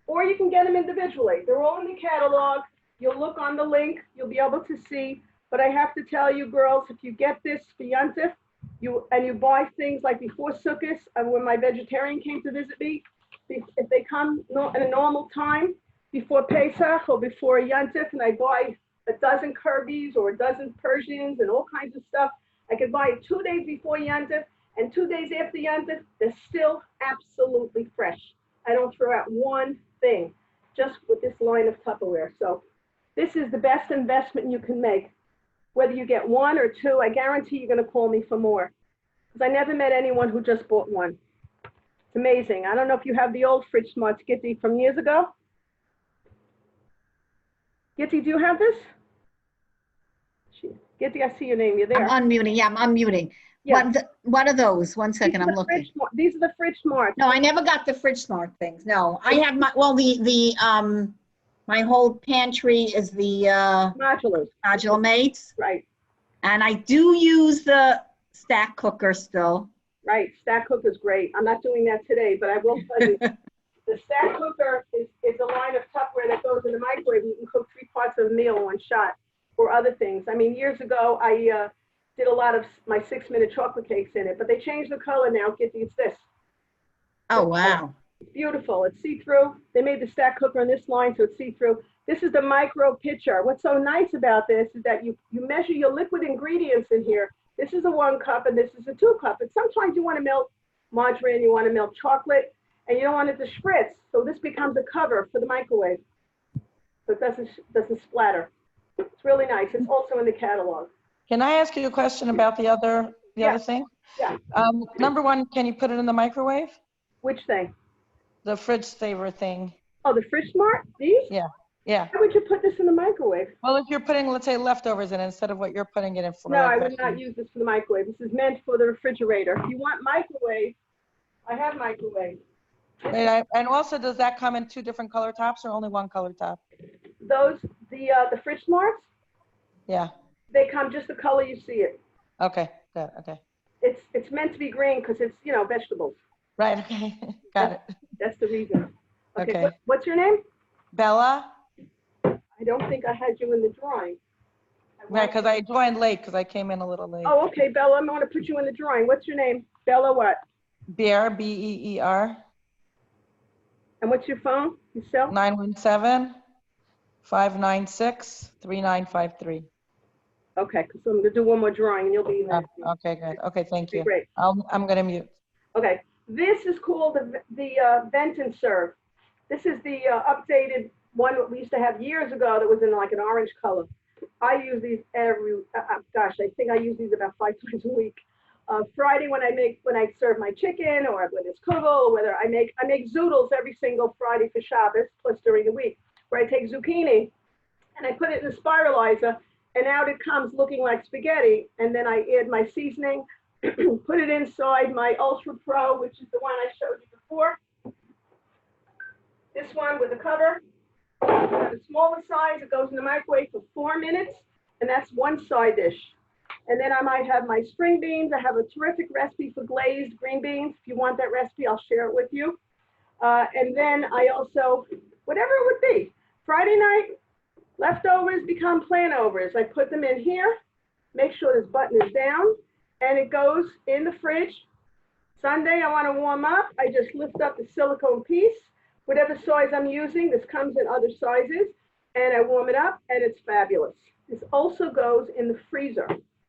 Or you can get them individually. They're all in the catalog. You'll look on the link. You'll be able to see. But I have to tell you, girls, if you get this for Yontif, you buy things like before Sukkot, when my vegetarian came to visit me, if they come at a normal time, before Pesach or before Yontif, and I buy a dozen Kirby's or a dozen Persians and all kinds of stuff, I could buy it 2 days before Yontif and 2 days after Yontif. They're still absolutely fresh. I don't throw out one thing, just with this line of Tupperware. So this is the best investment you can make. Whether you get 1 or 2, I guarantee you're going to call me for more. Because I never met anyone who just bought 1. It's amazing. I don't know if you have the old Fridge Smarts, Gitti, from years ago. Gitti, do you have this? Gitti, I see your name. You're there. I'm unmuting. Yeah, I'm unmuting. Yeah. What are those? One second, I'm looking. These are the Fridge Smarts. No, I never got the Fridge Smart things. No, I have my whole pantry is the Modulars. modular mates. Right. And I do use the stack cooker still. Right, stack cooker is great. I'm not doing that today, but I will tell you, the stack cooker is a line of Tupperware that goes in the microwave. You can cook 3 parts of a meal in one shot or other things. I mean, years ago, I did a lot of my 6-minute chocolate cakes in it, but they changed the color now. It's this. Oh, wow. It's beautiful. It's see-through. They made the stack cooker in this line, so it's see-through. This is the micro pitcher. What's so nice about this is that you measure your liquid ingredients in here. This is a 1 cup and this is a 2 cup. And sometimes you want to melt margarine, you want to melt chocolate, and you don't want it to spritz. So this becomes a cover for the microwave. So it doesn't splatter. It's really nice. It's also in the catalog. Can I ask you a question about the other thing? Yeah. Number one, can you put it in the microwave? Which thing? The fridge saver thing. Oh, the Fridge Smart? These? Yeah. Yeah. Why would you put this in the microwave? Well, if you're putting, let's say, leftovers in instead of what you're putting it in for. No, I would not use this for the microwave. This is meant for the refrigerator. If you want microwave, I have microwave. And also, does that come in 2 different color tops or only 1 color top? Those, the Fridge Smarts, Yeah. they come just the color you see it. Okay. Good. Okay. It's meant to be green because it's, vegetables. Right. Okay. Got it. That's the reason. Okay. What's your name? Bella. I don't think I had you in the drawing. Right, because I joined late because I came in a little late. Oh, okay, Bella, I'm going to put you in the drawing. What's your name? Bella what? Beer, B-E-E-R. And what's your phone? Your cell? 917-596-3953. Okay, so I'm going to do one more drawing and you'll be in there. Okay, good. Okay, thank Okay, you. great. I'm going to mute. Okay, this is called the Vent and Serve. This is the updated one that we used to have years ago that was in like an orange color. I use these I think I use these about 5 times a week. Friday when I serve my chicken or when it's kugel, or whether I make zoodles every single Friday for Shabbos, plus during the week, where I take zucchini and I put it in the spiralizer and out it comes looking like spaghetti. And then I add my seasoning, put it inside my Ultra Pro, which is the one I showed you before. This one with a cover. The smaller size, it goes in the microwave for 4 minutes, and that's one side dish. And then I might have my string beans. I have a terrific recipe for glazed green beans. If you want that recipe, I'll share it with you. And then I also, whatever it would be, Friday night, leftovers become planovers. I put them in here, make sure this button is down, and it goes in the fridge. Sunday, I want to warm up. I just lift up the silicone piece. Whatever size I'm using, this comes in other sizes, and I warm it up, and it's fabulous. This also goes in the freezer.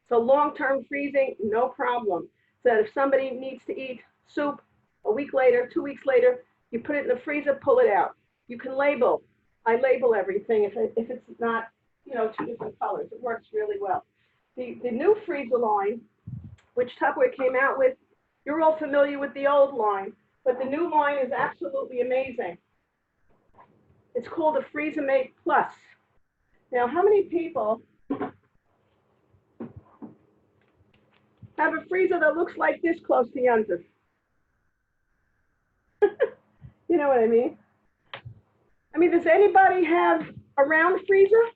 So long-term freezing, no problem. So that if somebody needs to eat soup a week later, 2 weeks later, you put it in the freezer, pull it out. You can label. I label everything if it's not, 2 different colors. It works really well. The new freezer line, which Tupperware came out with, you're all familiar with the old line. But the new line is absolutely amazing. It's called a Freezer Mate Plus. Now, how many people have a freezer that looks like this close to Yunz's? You know what I mean? Does anybody have a round freezer?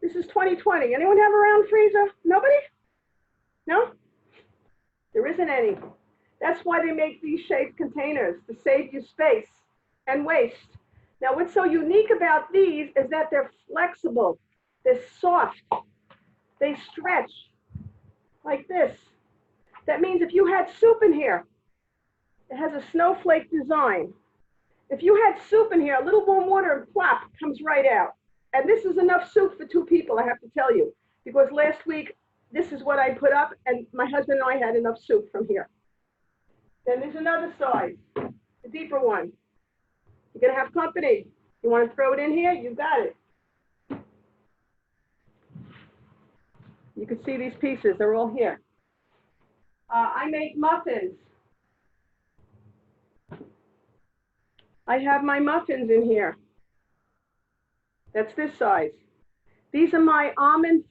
This is 2020. Anyone have a round freezer? Nobody? No? There isn't any. That's why they make these shaped containers, to save you space and waste. Now, what's so unique about these is that they're flexible, they're soft, they stretch like this. That means if you had soup in here, it has a snowflake design. If you had soup in here, a little warm water and plop comes right out. And this is enough soup for 2 people, I have to tell you, because last week, this is what I put up, and my husband and I had enough soup from here. Then there's another size, a deeper one. You're gonna have company. You wanna throw it in here? You got it. You can see these pieces, they're all here. I make muffins. I have my muffins in here. That's this size. These are my almond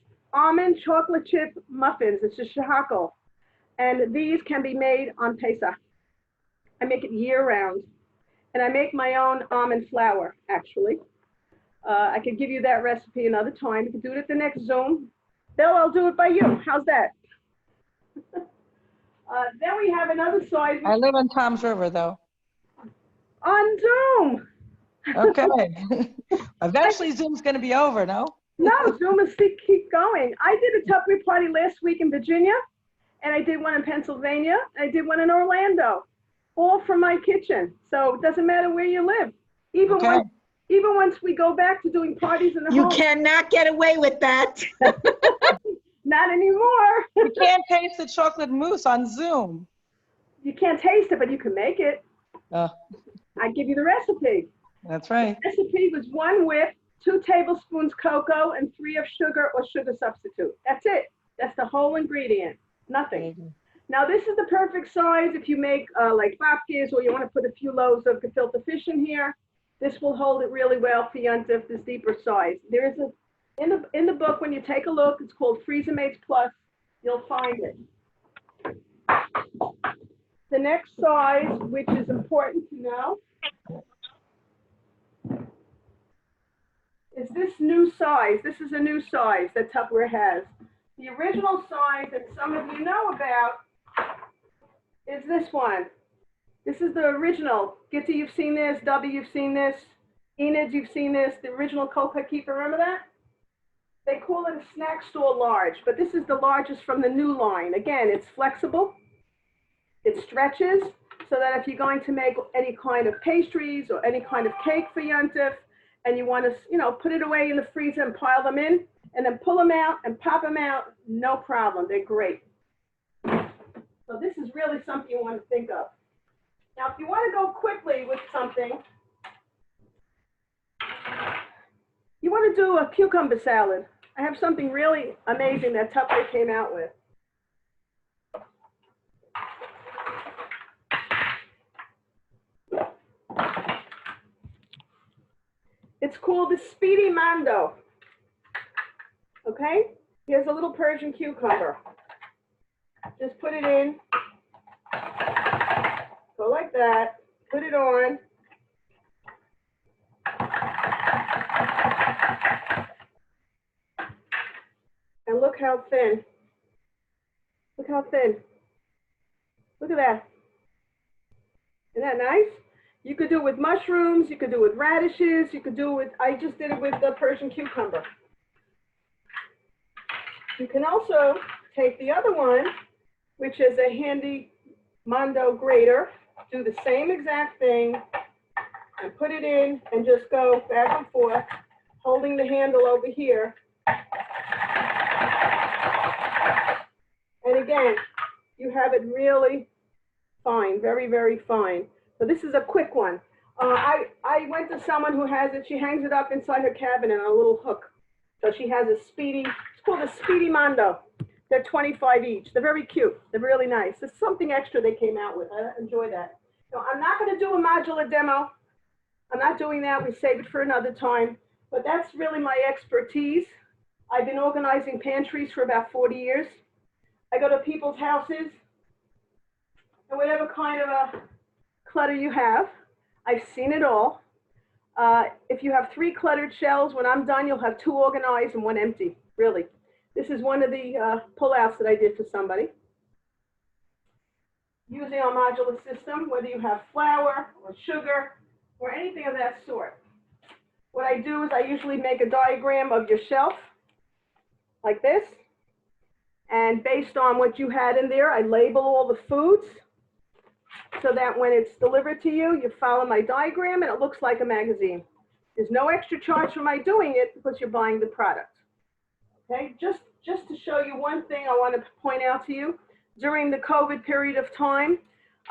chocolate chip muffins. It's a shahakal. And these can be made on Pesach. I make it year round. And I make my own almond flour, actually. I could give you that recipe another time. You can do it at the next Zoom. Bill, I'll do it by you. How's that? Then we have another size I live on Tom's River, though. on Zoom. Okay. Eventually, Zoom's going to be over, no? No, Zoom is keep going. I did a Tupperware party last week in Virginia, and I did one in Pennsylvania, and I did one in Orlando, all from my kitchen. So it doesn't matter where you live. Even Okay. once we go back to doing parties in the You home. cannot get away with that. Not anymore. You can't taste the chocolate mousse on Zoom. You can't taste it, but you can make it. Oh, I give you the recipe. that's right. The recipe was 1 whip, 2 tablespoons cocoa, and 3 of sugar or sugar substitute. That's it. That's the whole ingredient. Nothing. Now this is the perfect size if you make like babkes, or you want to put a few loaves of gefilte fish in here. This will hold it really well for Yontif, this deeper size. There is a, in the book, when you take a look, it's called Freezer Mates Plus. You'll find it. The next size, which is important to know, is this new size. This is a new size that Tupperware has. The original size that some of you know about is this one. This is the original. Gitta, you've seen this. Dubby, you've seen this. Enid, you've seen this. The original Coca Keeper, remember that? They call it a snack store large, but this is the largest from the new line. Again, it's flexible. It stretches so that if you're going to make any kind of pastries or any kind of cake for Yontif, and you want to, you know, put it away in the freezer and pile them in, and then pull them out and pop them out, no problem. They're great. So this is really something you want to think of. Now, if you want to go quickly with something, you want to do a cucumber salad. I have something really amazing that Tupperware came out with. It's called the Speedy Mando. Okay? Here's a little Persian cucumber. Just put it in. Go like that. Put it on. And look how thin. Look how thin. Look at that. Isn't that nice? You could do it with mushrooms, you could do it with radishes, you could do it with, I just did it with the Persian cucumber. You can also take the other one, which is a handy Mondo grater, do the same exact thing, and put it in and just go back and forth, holding the handle over here. And again, you have it really fine, very, very fine. So this is a quick one. I went to someone who has it. She hangs it up inside her cabinet on a little hook. So she has a Speedy, it's called a Speedy Mondo. They're 25 each. They're very cute. They're really nice. There's something extra they came out with. I enjoy that. So I'm not going to do a modular demo. I'm not doing that. We save it for another time. But that's really my expertise. I've been organizing pantries for about 40 years. I go to people's houses, and whatever kind of a clutter you have, I've seen it all. If you have 3 cluttered shelves, when I'm done, you'll have 2 organized and 1 empty, really. This is one of the pullouts that I did for somebody. Using our modular system, whether you have flour or sugar or anything of that sort. What I do is I usually make a diagram of your shelf, like this. And based on what you had in there, I label all the foods so that when it's delivered to you, you follow my diagram and it looks like a magazine. There's no extra charge for my doing it because you're buying the product. Okay, just to show you one thing I want to point out to you. During the COVID period of time,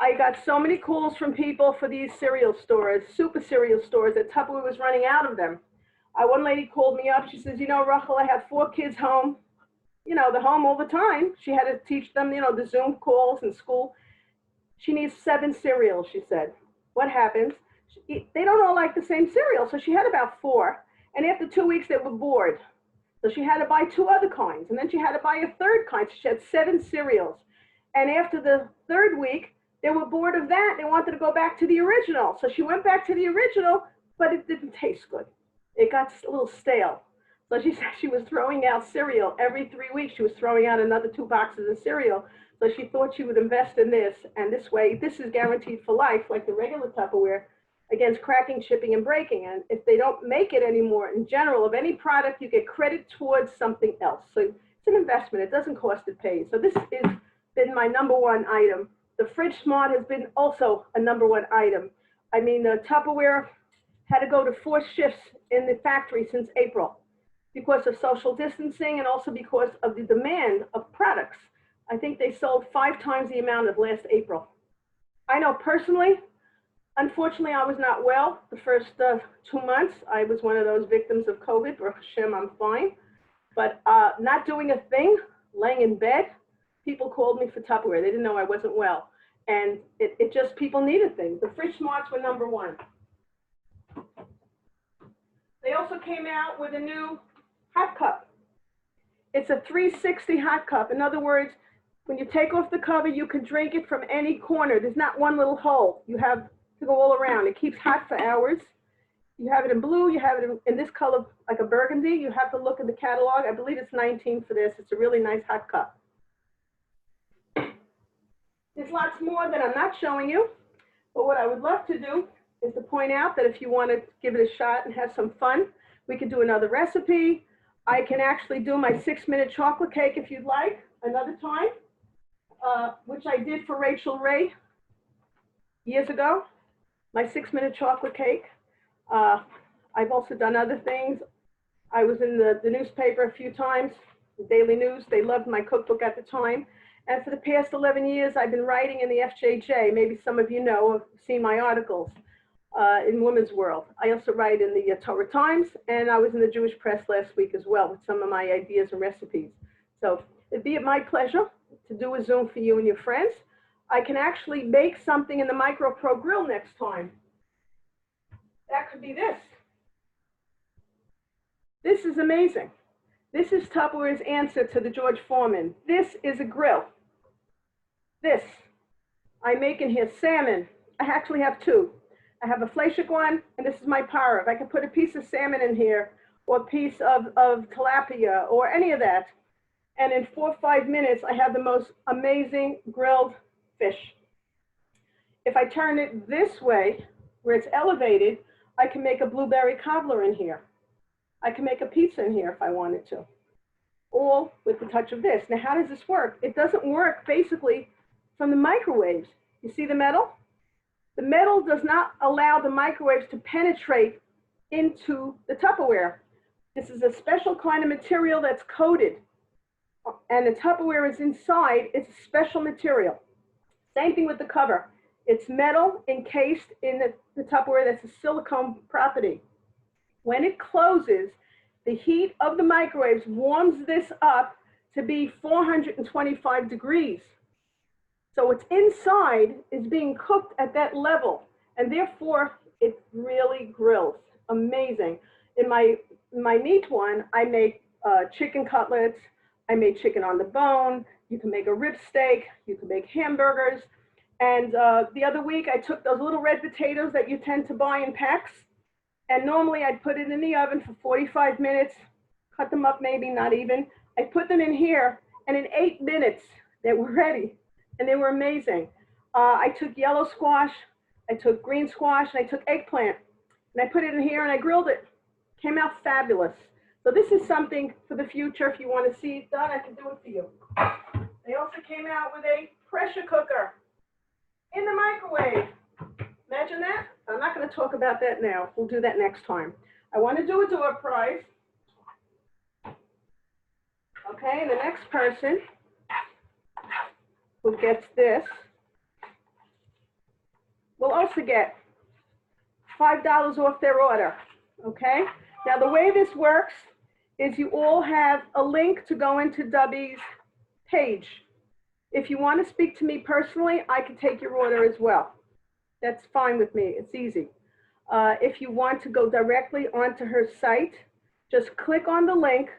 I got so many calls from people for these cereal stores, super cereal stores, that Tupperware was running out of them. One lady called me up. She says, you know, Rachel, I have 4 kids home. You know, they're home all the time. She had to teach them, you know, the Zoom calls in school. She needs 7 cereals, she said. What happens? They don't all like the same cereal. So she had about 4. And after 2 weeks, they were bored. So she had to buy 2 other kinds. And then she had to buy a 3rd kind. So she had 7 cereals. And after the 3rd week, they were bored of that. They wanted to go back to the original. So she went back to the original, but it didn't taste good. It got a little stale. So she said she was throwing out cereal every 3 weeks. She was throwing out another 2 boxes of cereal. So she thought she would invest in this. And this way, this is guaranteed for life, like the regular Tupperware, against cracking, chipping, and breaking. And if they don't make it anymore, in general, of any product, you get credit towards something else. So it's an investment. It doesn't cost, it pays. So this has been my #1 item. The Fridge Smart has been also a #1 item. I mean, the Tupperware had to go to 4 shifts in the factory since April because of social distancing and also because of the demand of products. I think they sold 5 times the amount of last April. I know personally, unfortunately, I was not well the first 2 months. I was one of those victims of COVID. Baruch Hashem, I'm fine. But not doing a thing, laying in bed, people called me for Tupperware. They didn't know I wasn't well. And it just, people needed things. The Fridge Smarts were #1. They also came out with a new hot cup. It's a 360 hot cup. In other words, when you take off the cover, you can drink it from any corner. There's not one little hole. You have to go all around. It keeps hot for hours. You have it in blue. You have it in this color, like a burgundy. You have to look at the catalog. I believe it's $19 for this. It's a really nice hot cup. There's lots more that I'm not showing you. But what I would love to do is to point out that if you want to give it a shot and have some fun, we could do another recipe. I can actually do my 6-minute chocolate cake if you'd like another time, which I did for Rachel Ray years ago, my 6-minute chocolate cake. I've also done other things. I was in the newspaper a few times, the Daily News. They loved my cookbook at the time. And for the past 11 years, I've been writing in the FJJ. Maybe some of you know or seen my articles in Women's World. I also write in the Torah Times, and I was in the Jewish Press last week as well with some of my ideas and recipes. So it'd be my pleasure to do a Zoom for you and your friends. I can actually make something in the Micro Pro Grill next time. That could be this. This is amazing. This is Tupperware's answer to the George Foreman. This is a grill. This. I make in here salmon. I actually have 2. I have a fleshik one, and this is my parv. I can put a piece of salmon in here, or a piece of tilapia, or any of that. And in 4 or 5 minutes, I have the most amazing grilled fish. If I turn it this way, where it's elevated, I can make a blueberry cobbler in here. I can make a pizza in here if I wanted to, all with the touch of this. Now, how does this work? It doesn't work basically from the microwaves. You see the metal? The metal does not allow the microwaves to penetrate into the Tupperware. This is a special kind of material that's coated, and the Tupperware is inside. It's a special material. Same thing with the cover. It's metal encased in the Tupperware. That's a silicone property. When it closes, the heat of the microwaves warms this up to be 425 degrees. So what's inside is being cooked at that level, and therefore it really grills. Amazing. In my meat one, I make chicken cutlets. I made chicken on the bone. You can make a rib steak. You can make hamburgers. And the other week, I took those little red potatoes that you tend to buy in packs, and normally I'd put it in the oven for 45 minutes, cut them up maybe, not even. I put them in here, and in 8 minutes, they were ready, and they were amazing. I took yellow squash, I took green squash, and I took eggplant, and I put it in here, and I grilled it. Came out fabulous. So this is something for the future. If you want to see it done, I can do it for you. They also came out with a pressure cooker in the microwave. Imagine that. I'm not going to talk about that now. We'll do that next time. I want to do a door prize. Okay, and the next person who gets this will also get $5 off their order. Okay? Now, the way this works is you all have a link to go into Dubby's page. If you want to speak to me personally, I can take your order as well. That's fine with me. It's easy. If you want to go directly onto her site, just click on the link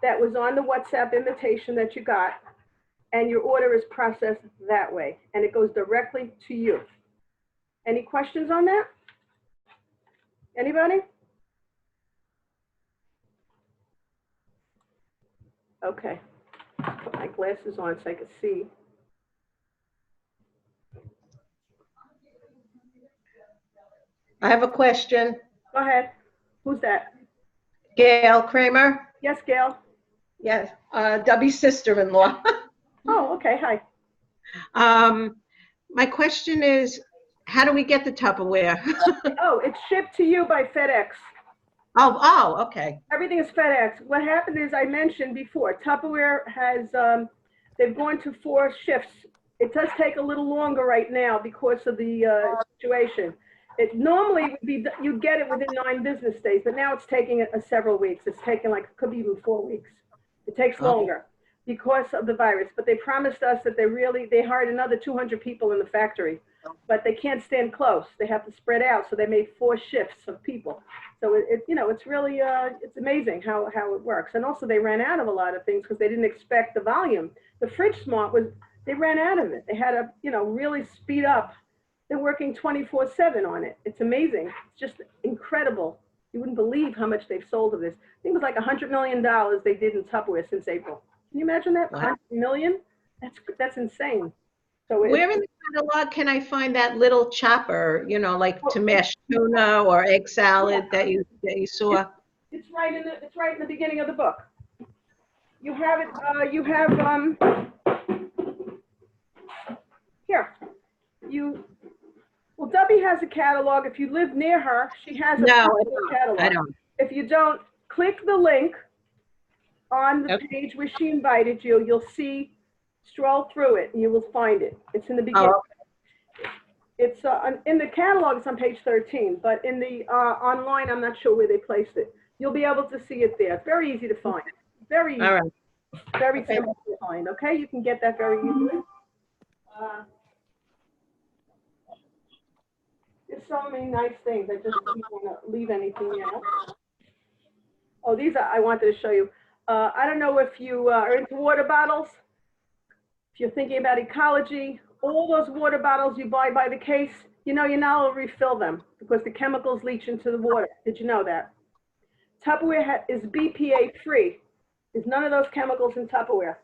that was on the WhatsApp invitation that you got, and your order is processed that way, and it goes directly to you. Any questions on that? Anybody? Okay. Put my glasses on so I can see. I have a question. Go ahead. Who's that? Gail Kramer? Yes, Gail? Yes, Dubby's sister-in-law. Oh, okay, hi. My question is, how do we get the Tupperware? Oh, it's shipped to you by FedEx. Okay. Everything is FedEx. What happened is, I mentioned before, Tupperware has, they've gone to 4 shifts. It does take a little longer right now because of the situation. It normally would be, you'd get it within 9 business days, but now it's taking several weeks. It's taking could be even 4 weeks. It takes longer because of the virus, but they promised us that they hired another 200 people in the factory, but they can't stand close. They have to spread out, so they made 4 shifts of people. So it's really, it's amazing how it works. And also they ran out of a lot of things because they didn't expect the volume. The Fridge Smart they ran out of it. They had to, really speed up. They're working 24/7 on it. It's amazing. It's just incredible. You wouldn't believe how much they've sold of this. I think it was like $100 million they did in Tupperware since April. Can you imagine that? Wow. 100 million? That's insane. So Where in the catalog can I find that little chopper, like to mash tuna or egg salad that you saw? It's right in the beginning of the book. You have it. Here. Well, Dubby has a catalog. If you live near her, she has a catalog. I don't. If you don't, click the link on the page where she invited you. You'll see, stroll through it, and you will find it. It's in the beginning. It's in the catalog. It's on page 13, but in the online, I'm not sure where they placed it. You'll be able to see it there. It's very easy to find. Very easy. All right. Very simple to find. Okay, you can get that very easily. There's so many nice things. I just don't want to leave anything out. Oh, these I wanted to show you. I don't know if you are into water bottles. If you're thinking about ecology, all those water bottles you buy by the case, you're not able to refill them because the chemicals leach into the water. Did you know that? Tupperware is BPA free. There's none of those chemicals in Tupperware.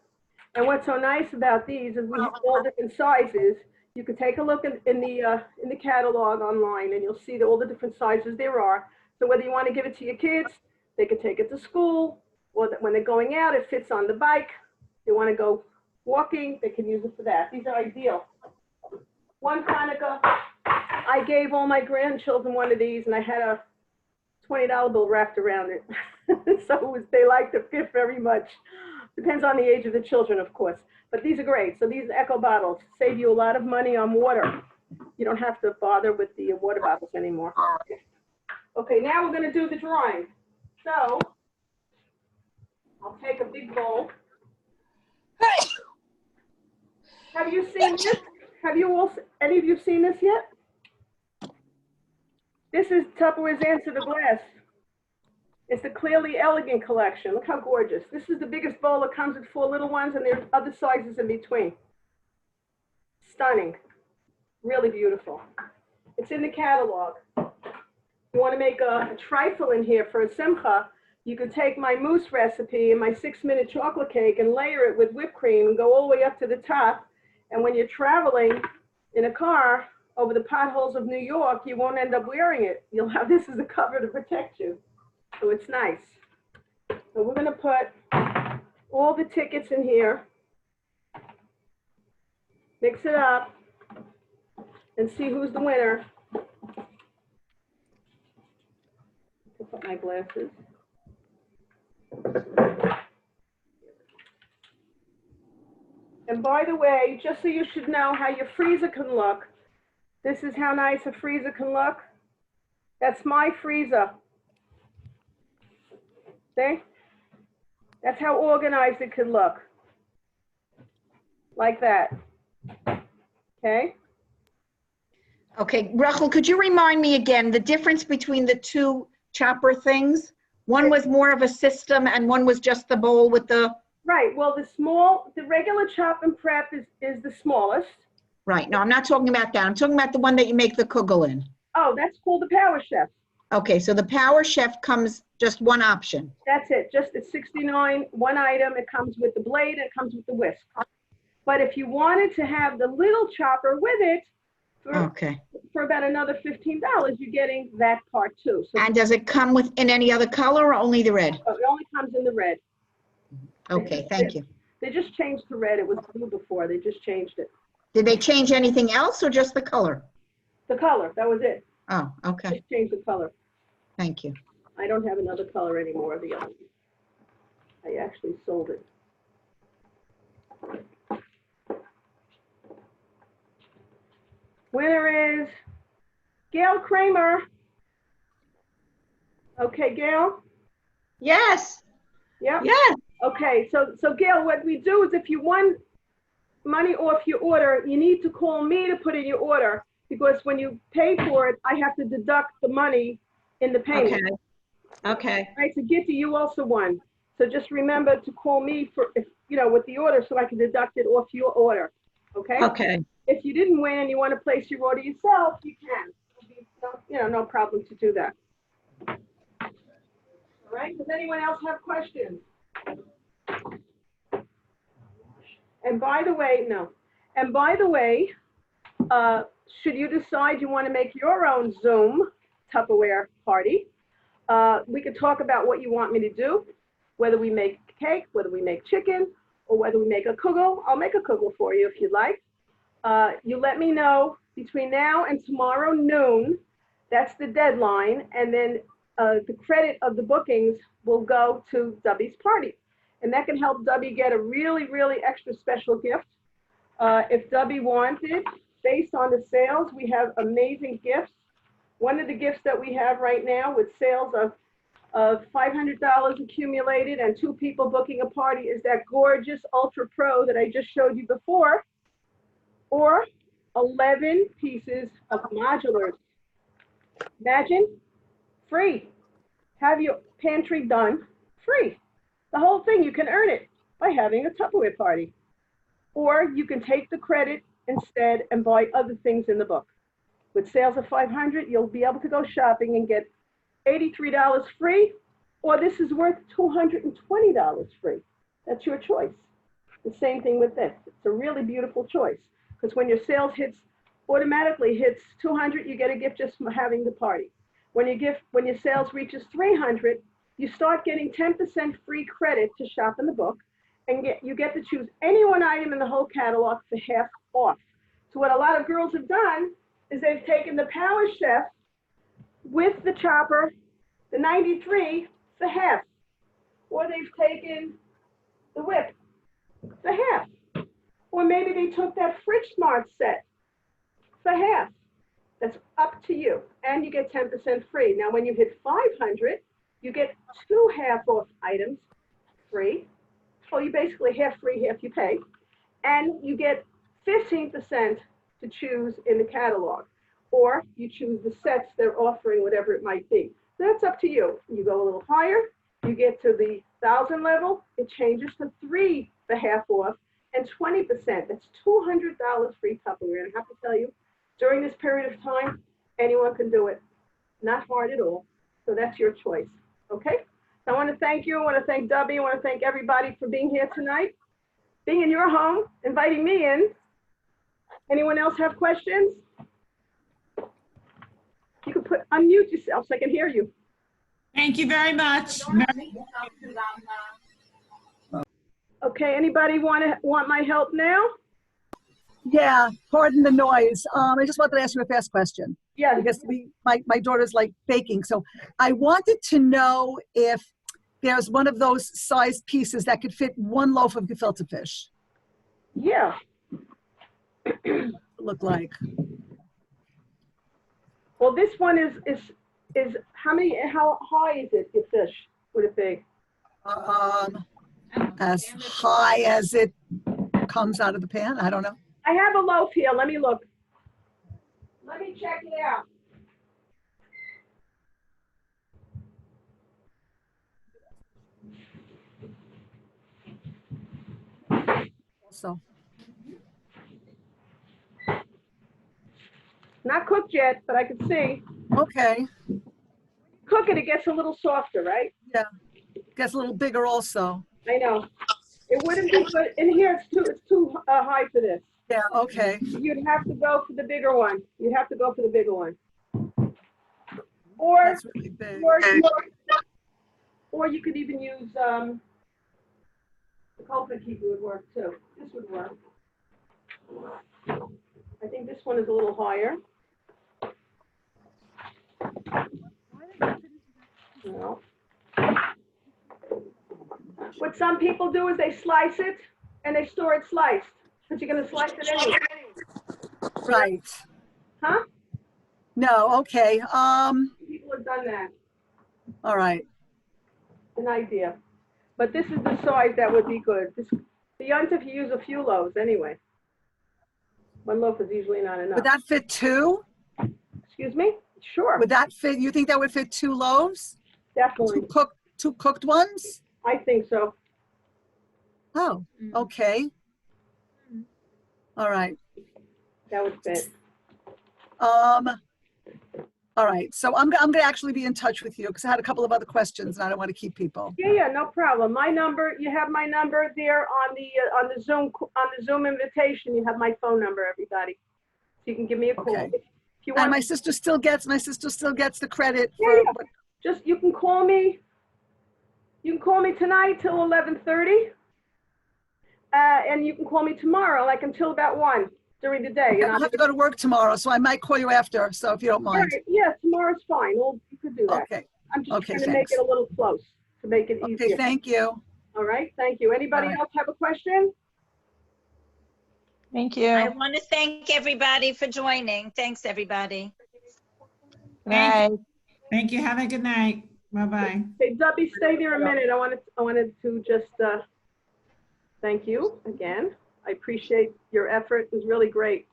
And what's so nice about these is we have all different sizes. You can take a look in the catalog online and you'll see all the different sizes there are. So whether you want to give it to your kids, they can take it to school, or when they're going out, it fits on the bike. They want to go walking, they can use it for that. These are ideal. One Hanukkah, I gave all my grandchildren one of these, and I had a $20 bill wrapped around it. So they like the gift very much. Depends on the age of the children, of course. But these are great. So these Eco bottles save you a lot of money on water. You don't have to bother with the water bottles anymore. Okay, now we're going to do the drawing. So I'll take a big bowl. Have you seen this? Have you all, any of you seen this yet? This is Tupperware's Answer to Glass. It's the Clearly Elegant collection. Look how gorgeous. This is the biggest bowl. It comes with 4 little ones, and there's other sizes in between. Stunning. Really beautiful. It's in the catalog. You want to make a trifle in here for a simcha, you could take my mousse recipe and my 6-minute chocolate cake and layer it with whipped cream and go all the way up to the top. And when you're traveling in a car over the potholes of New York, you won't end up wearing it. You'll have this as a cover to protect you. So it's nice. So we're going to put all the tickets in here, mix it up, and see who's the winner. I'll put my glasses. And by the way, just so you should know how your freezer can look, this is how nice a freezer can look. That's my freezer. See? That's how organized it could look. Like that. Okay? Okay, Rachel, could you remind me again, the difference between the 2 chopper things? One was more of a system and one was just the bowl with the... Right, well, the regular chop and prep is the smallest. Right, no, I'm not talking about that. I'm talking about the one that you make the kugel in. Oh, that's called the Power Chef. Okay, so the Power Chef comes just one option. That's it, just at 69, one item. It comes with the blade, it comes with the whisk. But if you wanted to have the little chopper with it, Okay. for about another $15, you're getting that part too. So And does it come in any other color or only the red? it only comes in the red. Okay, thank you. They just changed to red. It was blue before. They just changed it. Did they change anything else or just the color? The color, that was it. Oh, okay, Just changed the color. thank you. I don't have another color anymore of the other. I actually sold it. Winner is Gail Kramer. Okay, Gail? Yes, Yep. yes. Okay, so Gail, what we do is if you want money off your order, you need to call me to put in your order, because when you pay for it, I have to deduct the money in the payment. Okay, okay, Right, so Gitty, you also won. So just remember to call me for, if with the order, so I can deduct it off your order, okay. If you didn't win and you want to place your order yourself, you can. No problem to do that. All right, does anyone else have questions? And by the way, should you decide you want to make your own Zoom Tupperware party, we could talk about what you want me to do, whether we make cake, whether we make chicken, or whether we make a kugel. I'll make a kugel for you if you'd like. You let me know between now and tomorrow noon. That's the deadline. And then the credit of the bookings will go to Dubby's party. And that can help Dubby get a really, really extra special gift. If Dubby wanted, based on the sales, we have amazing gifts. One of the gifts that we have right now with sales of $500 accumulated and 2 people booking a party is that gorgeous Ultra Pro that I just showed you before, or 11 pieces of modulars. Imagine, free. Have your pantry done, free. The whole thing, you can earn it by having a Tupperware party. Or you can take the credit instead and buy other things in the book. With sales of $500, you'll be able to go shopping and get $83 free, or this is worth $220 free. That's your choice. The same thing with this. It's a really beautiful choice, because when your sales automatically hits 200, you get a gift just from having the party. When your sales reaches 300, you start getting 10% free credit to shop in the book, and you get to choose any one item in the whole catalog for half off. So what a lot of girls have done is they've taken the Power Chef with the chopper, the 93 for half, or they've taken the whip for half, or maybe they took that Fridge Smart set for half. That's up to you, and you get 10% free. Now, when you hit 500, you get 2 half-off items free. So you basically half free, half you pay, and you get 15% to choose in the catalog, or you choose the sets they're offering, whatever it might be. So that's up to you. You go a little higher, you get to the 1,000 level, it changes to 3 for half off and 20%. That's $200 free Tupperware. And I have to tell you, during this period of time, anyone can do it. Not hard at all. So that's your choice. Okay? So I want to thank you. I want to thank Dubby. I want to thank everybody for being here tonight, being in your home, inviting me in. Anyone else have questions? You can unmute yourself so I can hear you. Thank you very much. Okay, anybody want my help now? Yeah, pardon the noise. I just wanted to ask you a fast question. Yeah. Because my daughter's like baking. So I wanted to know if there's one of those size pieces that could fit one loaf of gefilte fish. Yeah. Look like. Well, this one is how high is it, your fish? Would it be? As high as it comes out of the pan. I don't know. I have a loaf here. Let me look. Let me check it out. So. Not cooked yet, but I can see. Okay. cook it, it gets a little softer, right? Gets a little bigger also. I know. It wouldn't be good, in here it's too high for this. Yeah, okay. You'd have to go for the bigger one. You'd have to go for the bigger one. Or, That's really big. or you could even use, the coconut keeper would work too. This would work. I think this one is a little higher. No. What some people do is they slice it and they store it sliced, but you're gonna slice it anyway. Right. Huh? No, okay. People have done that. All right. An idea. But this is the size that would be good. The yontif, you use a few loaves anyway. One loaf is usually not enough. Would that fit two? Excuse me? Sure, Would that fit, you think that would fit 2 loaves? definitely. Two cooked ones? I think so. Oh, okay. All right. That would fit. All right, so I'm gonna actually be in touch with you because I had a couple of other questions and I don't want to keep people. Yeah, no problem. My number, you have my number there on the Zoom invitation. You have my phone number, everybody. So you can give me a call. Okay. If you And want, my sister still gets the credit Yeah, for, yeah. Just, you can call me. You can call me tonight till 11:30. And you can call me tomorrow, like until about 1 during the day. I have to go to work tomorrow, so I might call you after, so if you don't All mind. right, yeah, tomorrow's fine. Well, you could do that. Okay, I'm just okay, trying to make thanks. it a little close, to make it okay, easier. thank you. All right, thank you. Anybody All right. else have a question? Thank I you. want to thank everybody for joining. Thanks, everybody. Good night. Thank you. Have a good night. Bye-bye. Hey, Dubby, stay there a minute. I wanted to just thank you again. I appreciate your effort. It was really great.